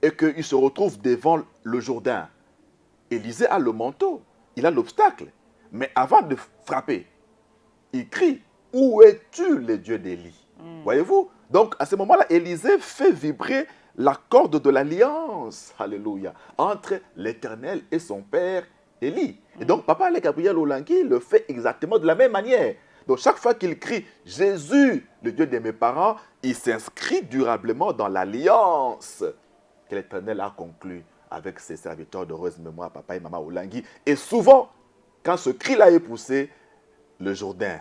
et qu'il se retrouve devant le Jourdain, Élisée a le manteau, il a l'obstacle. Mais avant de frapper, il crie « Où es-tu, le Dieu d'Élie » Voyez-vous? Donc, à ce moment-là, Élisée fait vibrer la corde de l'alliance, alléluia, entre l'Éternel et son père Élie. Et donc, Papa Gabriel Olangui le fait exactement de la même manière. Donc, chaque fois qu'il crie « Jésus, le Dieu de mes parents », il s'inscrit durablement dans l'alliance que l'Éternel a conclue avec ses serviteurs d'heureuse mémoire, Papa et Maman Olangui. Et souvent, quand ce cri-là est poussé, le Jourdain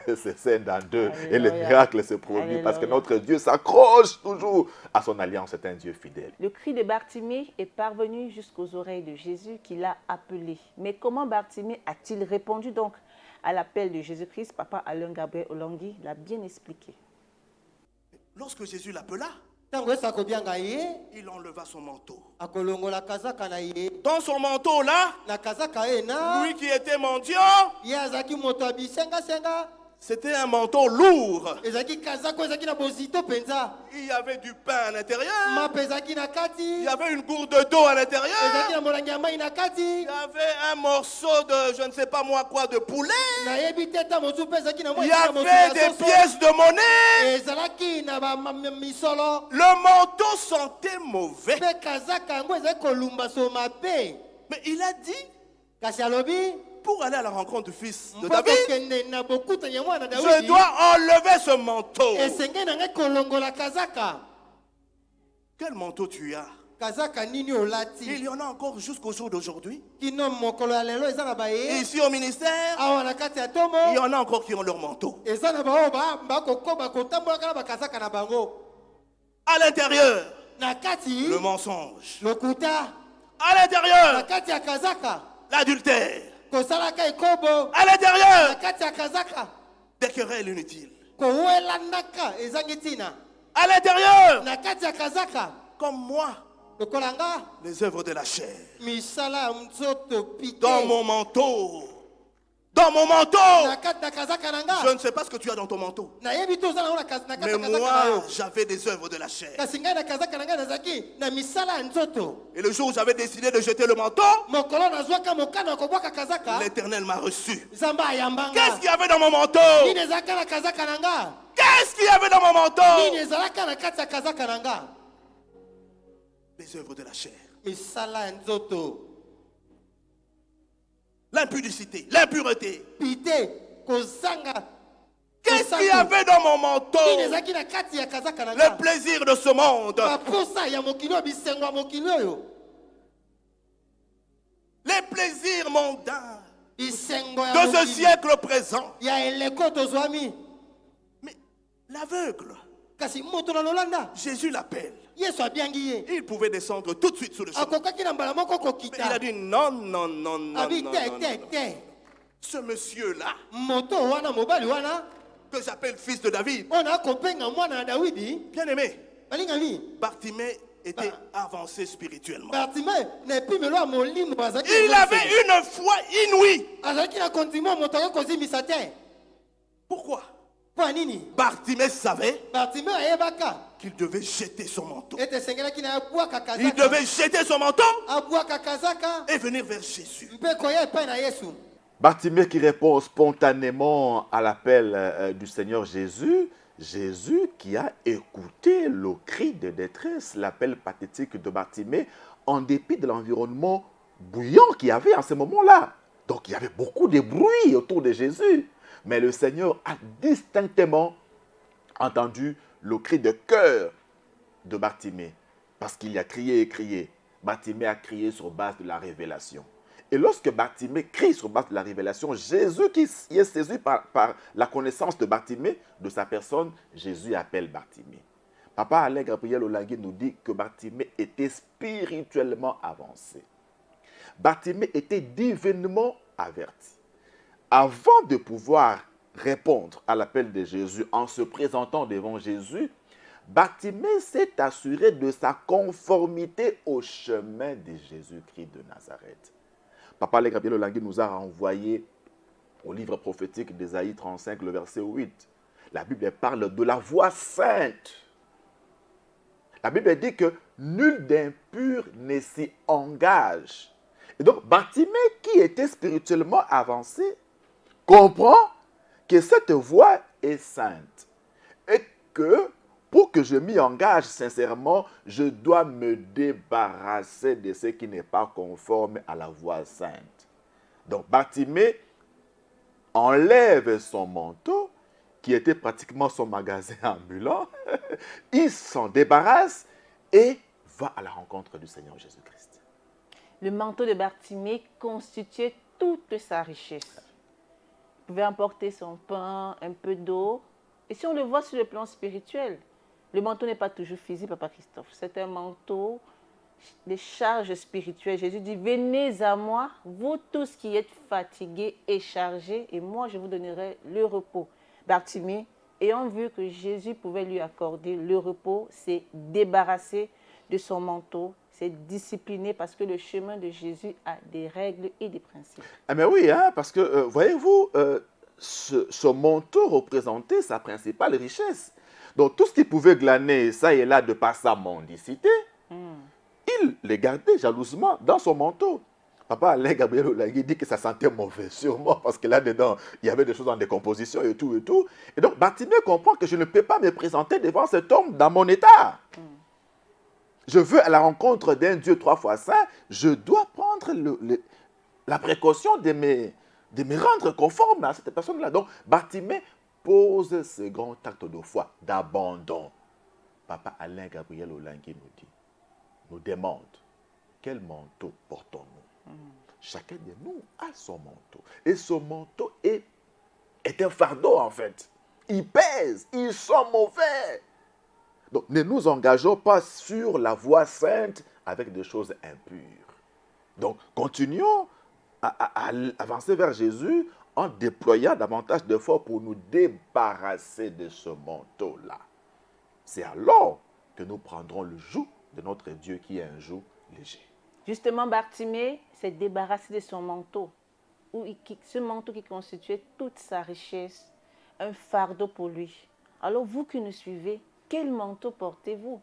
se scinde en deux et le miracle se produit parce que notre Dieu s'accroche toujours à son alliance. C'est un Dieu fidèle. Le cri de Bartimée est parvenu jusqu'aux oreilles de Jésus qui l'a appelé. Mais comment Bartimée a-t-il répondu donc à l'appel de Jésus-Christ? Papa Alain Gabriel Olangui l'a bien expliqué. Lorsque Jésus l'appela, il enleva son manteau. Dans son manteau là, lui qui était mendiant, c'était un manteau lourd. Il y avait du pain à l'intérieur. Il y avait une gourde d'eau à l'intérieur. Il y avait un morceau de, je ne sais pas moi quoi, de poulet. Il y avait des pièces de monnaie. Le manteau sentait mauvais. Mais il a dit, pour aller à la rencontre du fils de David, je dois enlever ce manteau. Quel manteau tu as? Il y en a encore jusqu'au jour d'aujourd'hui. Ici au ministère, il y en a encore qui ont leur manteau. À l'intérieur, le mensonge. À l'intérieur, l'adultère. À l'intérieur, des querelles inutiles. À l'intérieur, comme moi, les œuvres de la chair. Dans mon manteau. Dans mon manteau. Je ne sais pas ce que tu as dans ton manteau. Mais moi, j'avais des œuvres de la chair. Et le jour où j'avais décidé de jeter le manteau, l'Éternel m'a reçu. Qu'est-ce qu'il y avait dans mon manteau? Qu'est-ce qu'il y avait dans mon manteau? Les œuvres de la chair. L'impudicité, l'impureté. Qu'est-ce qu'il y avait dans mon manteau? Le plaisir de ce monde. Les plaisirs mondains de ce siècle présent. Mais l'aveugle, Jésus l'appelle. Il pouvait descendre tout de suite sous le chemin. Mais il a dit non, non, non, non, non, non. Ce monsieur-là, que j'appelle fils de David, bien aimé, Bartimée était avancé spirituellement. Il avait une foi inouïe. Pourquoi? Bartimée savait qu'il devait jeter son manteau. Il devait jeter son manteau et venir vers Jésus. Bartimée qui répond spontanément à l'appel du Seigneur Jésus. Jésus qui a écouté le cri de détresse, l'appel pathétique de Bartimée, en dépit de l'environnement bouillant qu'il y avait en ce moment-là. Donc il y avait beaucoup de bruit autour de Jésus. Mais le Seigneur a distinctement entendu le cri de cœur de Bartimée. Parce qu'il a crié et crié. Bartimée a crié sur base de la révélation. Et lorsque Bartimée crie sur base de la révélation, Jésus qui est saisi par la connaissance de Bartimée, de sa personne, Jésus appelle Bartimée. Papa Alain Gabriel Olangui nous dit que Bartimée était spirituellement avancé. Bartimée était divinement averti. Avant de pouvoir répondre à l'appel de Jésus en se présentant devant Jésus, Bartimée s'est assuré de sa conformité au chemin de Jésus-Christ de Nazareth. Papa Alain Gabriel Olangui nous a renvoyé au livre prophétique d'Ésaïe 35, le verset 8. La Bible parle de la voie sainte. La Bible dit que nul d'impur ne s'y engage. Et donc, Bartimée, qui était spirituellement avancé, comprend que cette voie est sainte. Et que, pour que je m'y engage sincèrement, je dois me débarrasser de ce qui n'est pas conforme à la voie sainte. Donc, Bartimée enlève son manteau, qui était pratiquement son magasin ambulant. Il s'en débarrasse et va à la rencontre du Seigneur Jésus-Christ. Le manteau de Bartimée constituait toute sa richesse. pouvait emporter son pain, un peu d'eau. Et si on le voit sur le plan spirituel, le manteau n'est pas toujours physique, Papa Christophe. C'est un manteau des charges spirituelles. Jésus dit, venez à moi, vous tous qui êtes fatigués et chargés, et moi je vous donnerai le repos. Bartimée, ayant vu que Jésus pouvait lui accorder le repos, s'est débarrassé de son manteau, s'est discipliné parce que le chemin de Jésus a des règles et des principes. Ah mais oui, hein, parce que, voyez-vous, ce manteau représentait sa principale richesse. Donc tout ce qu'il pouvait glaner, ça et là, de par sa mendicité, il les gardait jalousement dans son manteau. Papa Alain Gabriel Olangui dit que ça sentait mauvais, sûrement, parce que là-dedans, il y avait des choses en décomposition et tout, et tout. Et donc, Bartimée comprend que je ne peux pas me présenter devant cet homme dans mon état. Je veux à la rencontre d'un Dieu 3 fois saint, je dois prendre la précaution de me rendre conforme à cette personne-là. Donc, Bartimée pose ce grand acte de foi, d'abandon. Papa Alain Gabriel Olangui nous demande, quel manteau portons-nous? Chacun de nous a son manteau. Et ce manteau est un fardeau en fait. Il pèse, ils sont mauvais. Donc ne nous engageons pas sur la voie sainte avec des choses impures. Donc continuons à avancer vers Jésus en déployant davantage d'efforts pour nous débarrasser de ce manteau-là. C'est alors que nous prendrons le joug de notre Dieu qui est un joug léger. Justement, Bartimée s'est débarrassé de son manteau, ce manteau qui constituait toute sa richesse, un fardeau pour lui. Alors vous qui nous suivez, quel manteau portez-vous?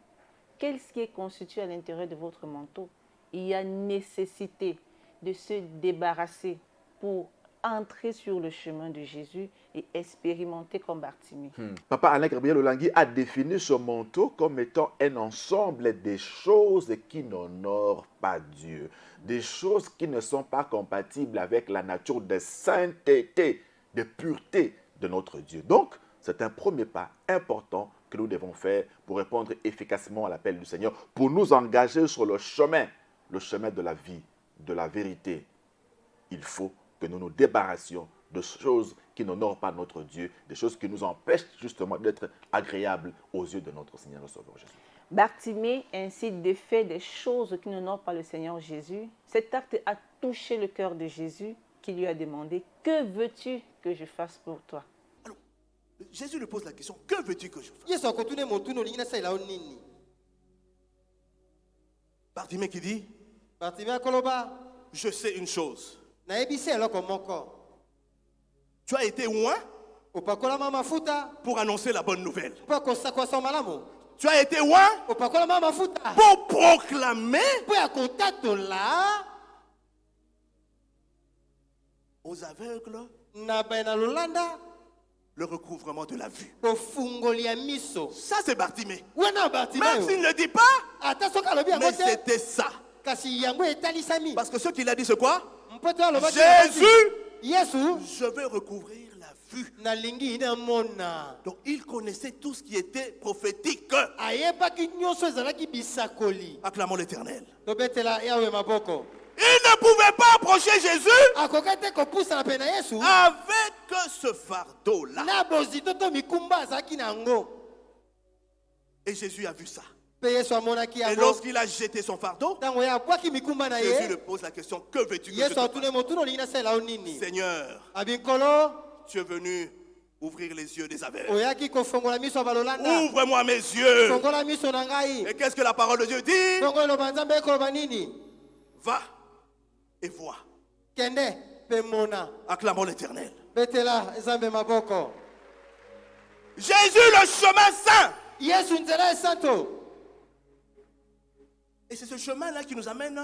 Qu'est-ce qui est constitué à l'intérieur de votre manteau? Il y a nécessité de se débarrasser pour entrer sur le chemin de Jésus et expérimenter comme Bartimée. Papa Alain Gabriel Olangui a défini ce manteau comme étant un ensemble des choses qui n'honorent pas Dieu, des choses qui ne sont pas compatibles avec la nature de sainteté, de pureté de notre Dieu. Donc, c'est un premier pas important que nous devons faire pour répondre efficacement à l'appel du Seigneur, pour nous engager sur le chemin de la vie, de la vérité. Il faut que nous nous débarrassions de choses qui n'honorent pas notre Dieu, des choses qui nous empêchent justement d'être agréables aux yeux de notre Seigneur et Sauveur Jésus. Bartimée incite de faire des choses qui n'honorent pas le Seigneur Jésus. Cet acte a touché le cœur de Jésus qui lui a demandé « Que veux-tu que je fasse pour toi ?» Alors, Jésus lui pose la question « Que veux-tu que je fasse ?» Bartimée qui dit « Je sais une chose. » Tu as été loin pour annoncer la bonne nouvelle. Tu as été loin pour proclamer aux aveugles le recouvrement de la vue. Ça c'est Bartimée. Même s'il ne le dit pas, mais c'était ça. Parce que ce qu'il a dit c'est quoi? Jésus, je veux recouvrir la vue. Donc il connaissait tout ce qui était prophétique. Acclamons l'Éternel. Il ne pouvait pas approcher Jésus avec ce fardeau-là. Et Jésus a vu ça. Et lorsqu'il a jeté son fardeau, Jésus lui pose la question, que veux-tu que je te fasse? Seigneur, tu es venu ouvrir les yeux des aveugles. Ouvre-moi mes yeux. Et qu'est-ce que la parole de Dieu dit? Va et vois. Acclamons l'Éternel. Jésus, le chemin saint. Et c'est ce chemin-là qui nous amène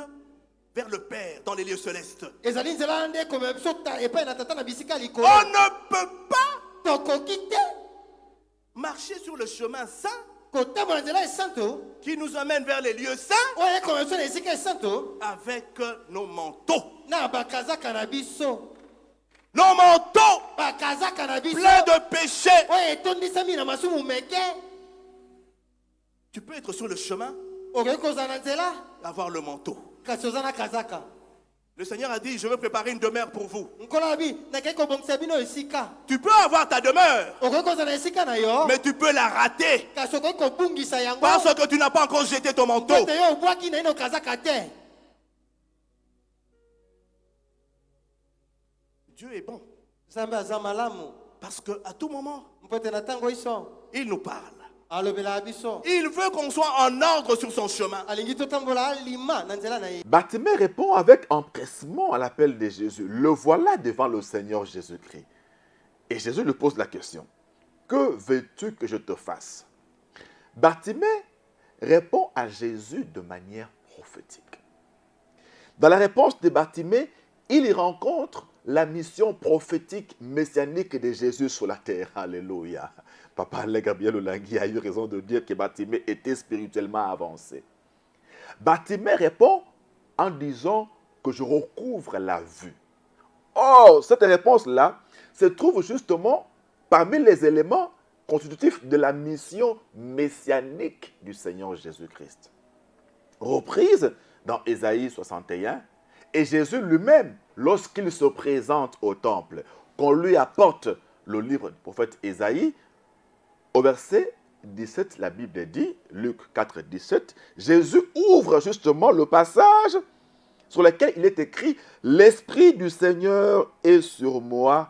vers le Père dans les lieux célestes. On ne peut pas marcher sur le chemin saint qui nous amène vers les lieux saints avec nos manteaux. Nos manteaux pleins de péchés. Tu peux être sur le chemin, avoir le manteau. Le Seigneur a dit, je veux préparer une demeure pour vous. Tu Tu peux avoir ta demeure, mais tu peux la rater parce que tu n'as pas encore jeté ton manteau. Dieu est bon parce qu'à tout moment, il nous parle. Il veut qu'on soit en ordre sur son chemin. Bartimée répond avec empressement à l'appel de Jésus. Le voilà devant le Seigneur Jésus-Christ. Et Jésus lui pose la question. Que veux-tu que je te fasse? Bartimée répond à Jésus de manière prophétique. Dans la réponse de Bartimée, il y rencontre la mission prophétique messianique de Jésus sur la terre. Alléluia. Papa Gabriel Olangui a eu raison de dire que Bartimée était spirituellement avancé. Bartimée répond en disant que je recouvre la vue. Or, cette réponse-là se trouve justement parmi les éléments constitutifs de la mission messianique du Seigneur Jésus-Christ. Reprise dans Ésaïe 61, et Jésus lui-même, lorsqu'il se présente au temple, qu'on lui apporte le livre du prophète Ésaïe, au verset 17, la Bible dit, Luc 4, 17, Jésus ouvre justement le passage sur lequel il est écrit « L'Esprit du Seigneur est sur moi,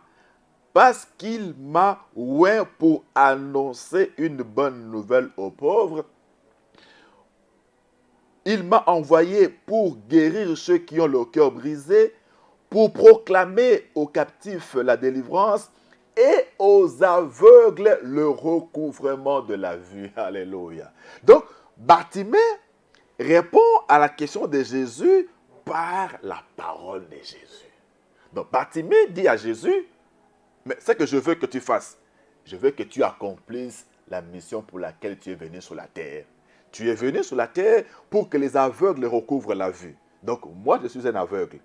parce qu'il m'a oint pour annoncer une bonne nouvelle aux pauvres. Il m'a envoyé pour guérir ceux qui ont le cœur brisé, pour proclamer aux captifs la délivrance et aux aveugles le recouvrement de la vue. » Alléluia. Donc, Bartimée répond à la question de Jésus par la parole de Jésus. Donc, Bartimée dit à Jésus, mais c'est que je veux que tu fasses. Je veux que tu accomplisses la mission pour laquelle tu es venu sur la terre. Tu es venu sur la terre pour que les aveugles recouvrent la vue. Donc, moi, je suis un aveugle.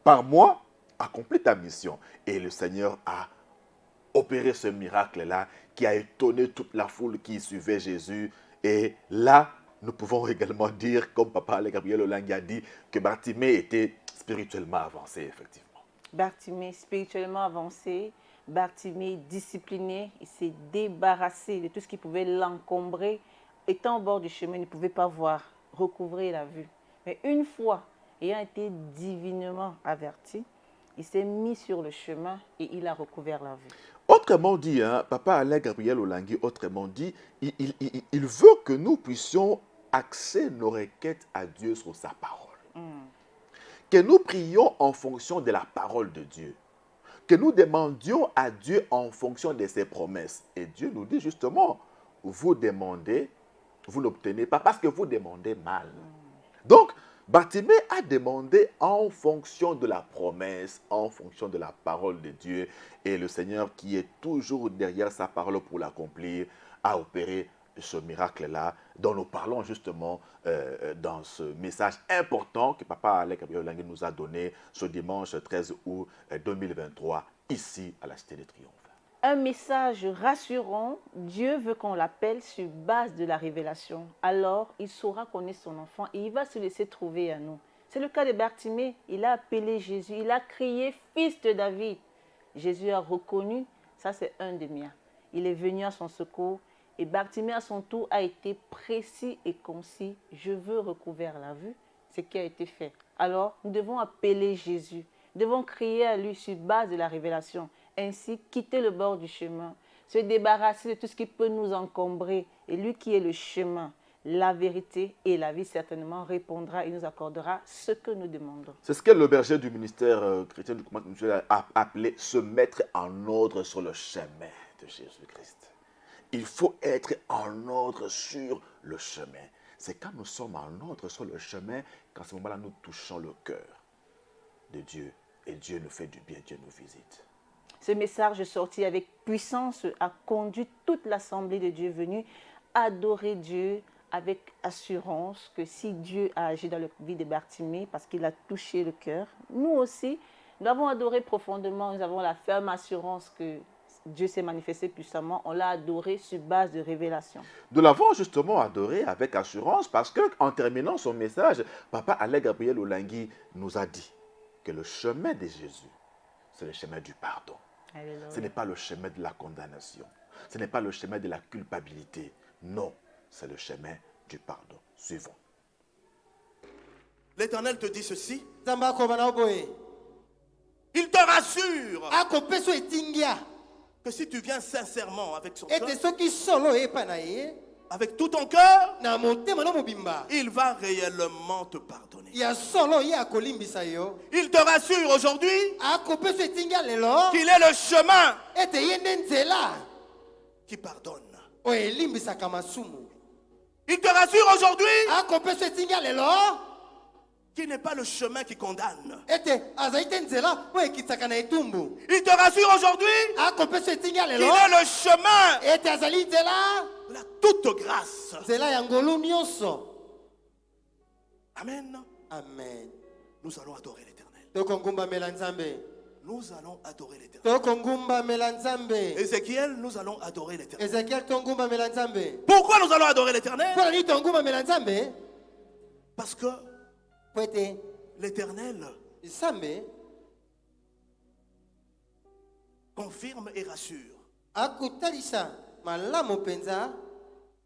Par moi, accomplis ta mission. Et le Seigneur a opéré ce miracle-là qui a étonné toute la foule qui suivait Jésus. Et là, nous pouvons également dire, comme Papa Gabriel Olangui a dit, que Bartimée était spirituellement avancé, effectivement. Bartimée spirituellement avancé, Bartimée discipliné, il s'est débarrassé de tout ce qui pouvait l'encombrer. Étant au bord du chemin, il ne pouvait pas voir, recouvrer la vue. Mais une fois, ayant été divinement averti, il s'est mis sur le chemin et il a recouvert la vue. Autrement dit, Papa Alain Gabriel Olangui, autrement dit, il veut que nous puissions axer nos requêtes à Dieu sur sa parole. Que nous prions en fonction de la parole de Dieu. Que nous demandions à Dieu en fonction de ses promesses. Et Dieu nous dit justement, vous demandez, vous n'obtenez pas parce que vous demandez mal. Donc, Bartimée a demandé en fonction de la promesse, en fonction de la parole de Dieu. Et le Seigneur, qui est toujours derrière sa parole pour l'accomplir, a opéré ce miracle-là, dont nous parlons justement dans ce message important que Papa Alain Gabriel Olangui nous a donné ce dimanche 13 août 2023, ici à la Cité des Triomphes. Un message rassurant, Dieu veut qu'on l'appelle sur base de la révélation. Alors, il saura qu'on est son enfant et il va se laisser trouver à nous. C'est le cas de Bartimée. Il a appelé Jésus, il a crié « Fils de David ». Jésus a reconnu, ça c'est un des miens. Il est venu à son secours et Bartimée à son tour a été précis et concis. Je veux recouvrir la vue, ce qui a été fait. Alors, nous devons appeler Jésus, nous devons crier à lui sur base de la révélation. Ainsi, quitter le bord du chemin, se débarrasser de tout ce qui peut nous encombrer. Et lui qui est le chemin, la vérité et la vie, certainement répondra et nous accordera ce que nous demandons. C'est ce que le berger du ministère chrétien du commandement a appelé se mettre en ordre sur le chemin de Jésus-Christ. Il faut être en ordre sur le chemin. C'est quand nous sommes en ordre sur le chemin qu'à ce moment-là, nous touchons le cœur de Dieu. Et Dieu nous fait du bien, Dieu nous visite. Ce message sorti avec puissance a conduit toute l'assemblée de Dieu venue adorer Dieu avec assurance que si Dieu a agi dans la vie de Bartimée parce qu'il a touché le cœur, nous aussi, nous avons adoré profondément, nous avons la ferme assurance que Dieu s'est manifesté puissamment, on l'a adoré sur base de révélation. Nous l'avons justement adoré avec assurance parce qu'en terminant son message, Papa Alain Gabriel Olangui nous a dit que le chemin de Jésus, c'est le chemin du pardon. Alléluia. Ce n'est pas le chemin de la condamnation. Ce n'est pas le chemin de la culpabilité. Non, c'est le chemin du pardon. Suivons. L'Éternel te dit ceci. Zamba Il te rassure akopeso etingia que si tu viens sincèrement avec son ete cœur, soki solo epa na ye avec tout ton cœur, na motema na mobimba il va réellement te pardonner. ya solo ye akolimbisa yo Il te rassure aujourd'hui akopeso etingia lelo qu'il est le chemin ete ye nde nzela qui pardonne. oyo elimbisaka masumu. Il te rassure aujourd'hui Akopeso etingia lelo qu'il n'est pas le chemin qui condamne. ete azali te nzela oyo ekitaka na etumbu. Il te rassure aujourd'hui Akopeso etingia qu'il lelo est le chemin ete azali nzela de la toute grâce. nzela ya ngolu nyonso. Amen. Amen. Nous allons adorer l'Éternel. Tokongumbamela Nzambe. Nous allons adorer l'Éternel. Tokongumbamela Nzambe. Ézéchiel, nous allons adorer l'Éternel. Ezekiel tongumbamela Nzambe. Pourquoi nous allons adorer l'Éternel? Mpona nini tongumbamela Nzambe? Parce que Po ete l'Éternel Nzambe confirme et rassure akotalisa malamu mpenza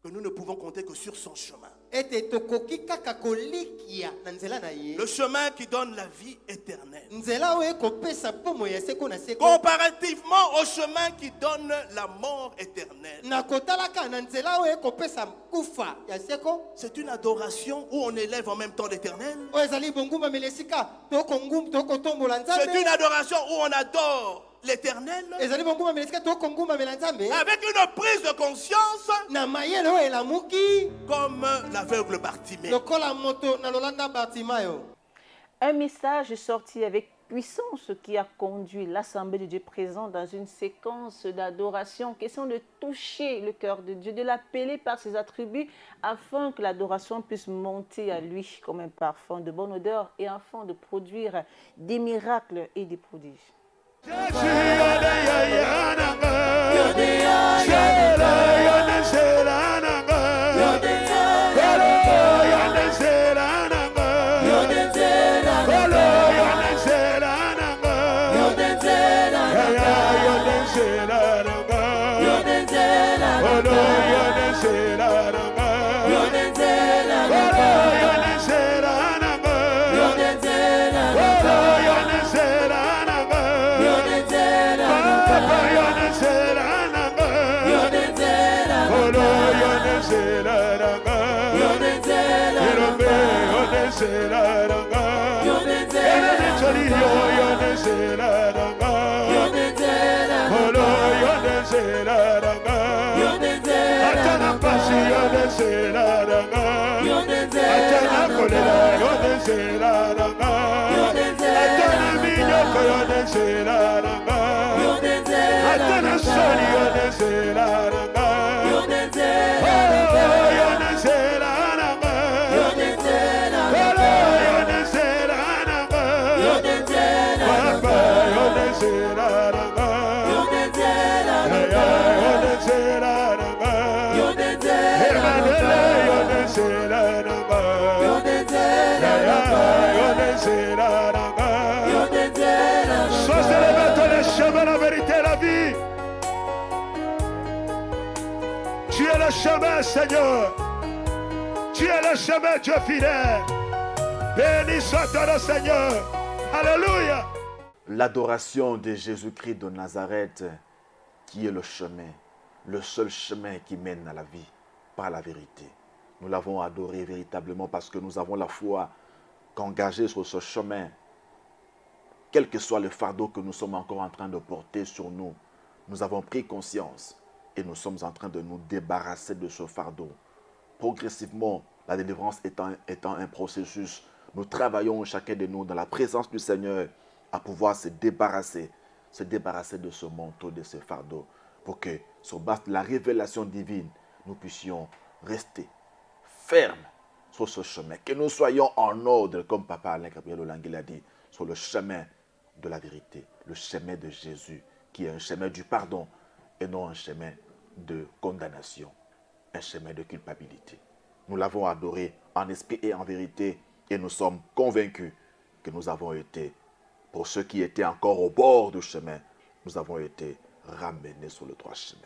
que nous ne pouvons compter que sur son chemin. ete tokoki kaka kolikia na nzela na ye. Le chemin qui donne la vie éternelle. Nzela oyo ekopesa pomo ya seko na seko. Comparativement au chemin qui donne la mort éternelle. Na kotalaka na nzela oyo ekopesa kufa ya seko. C'est une adoration où on élève en même temps l'Éternel. Oyo ezali bongumbamela esika tokotombola Nzambe. C'est une adoration où on adore l'Éternel ezali bongumbamela esika tokongumbamela Nzambe. avec une prise de conscience Na mayele oyo elamuki comme l'aveugle Bartimée. lokola moto na lolanda Bartimayo. Un message sorti avec puissance qui a conduit l'Assemblée de Dieu présent dans une séquence d'adoration. Question de toucher le cœur de Dieu, de l'appeler par ses attributs afin que l'adoration puisse monter à lui comme un parfum de bonne odeur et afin de produire des miracles et des prodiges. La vérité et la vie. Tu es le chemin, Seigneur. Tu es le chemin, Dieu fidèle. Béni soit ton nom, Seigneur. Alléluia. L'adoration de Jésus-Christ de Nazareth, qui est le chemin, le seul chemin qui mène à la vie, par la vérité. Nous l'avons adoré véritablement parce que nous avons la foi qu'engagée sur ce chemin, quel que soit le fardeau que nous sommes encore en train de porter sur nous, nous avons pris conscience et nous sommes en train de nous débarrasser de ce fardeau. Progressivement, la délivrance étant un processus, nous travaillons chacun de nous dans la présence du Seigneur à pouvoir se débarrasser de ce manteau, de ce fardeau, pour que, sur base de la révélation divine, nous puissions rester fermes sur ce chemin, que nous soyons en ordre, comme Papa Alain Gabriel Olangue l'a dit, sur le chemin de la vérité, le chemin de Jésus, qui est un chemin du pardon et non un chemin de condamnation, un chemin de culpabilité. Nous l'avons adoré en esprit et en vérité et nous sommes convaincus que nous avons été Pour ceux qui étaient encore au bord du chemin, nous avons été ramenés sur le droit chemin.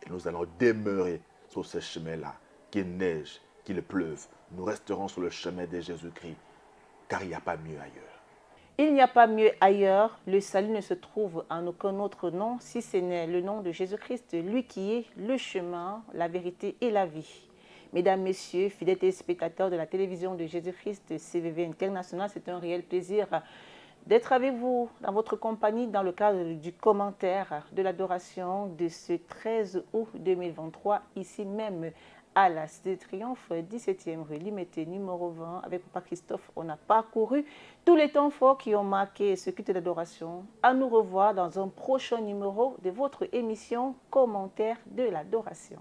Et nous allons demeurer sur ce chemin-là. Qu'il neige, qu'il pleuve, nous resterons sur le chemin de Jésus-Christ, car il n'y a pas mieux ailleurs. Il n'y a pas mieux ailleurs. Le salut ne se trouve en aucun autre nom, si ce n'est le nom de Jésus-Christ, lui qui est le chemin, la vérité et la vie. Mesdames, Messieurs, fidèles téléspectateurs de la télévision de Jésus-Christ CVV International, c'est un réel plaisir d'être avec vous dans votre compagnie dans le cadre du commentaire de l'adoration de ce 13 août 2023, ici même à la Cité de Triomphe, 17e rue Limité, numéro 20. Avec Papa Christophe, on a parcouru tous les temps forts qui ont marqué ce culte d'adoration. À nous revoir dans un prochain numéro de votre émission Commentaire de l'adoration.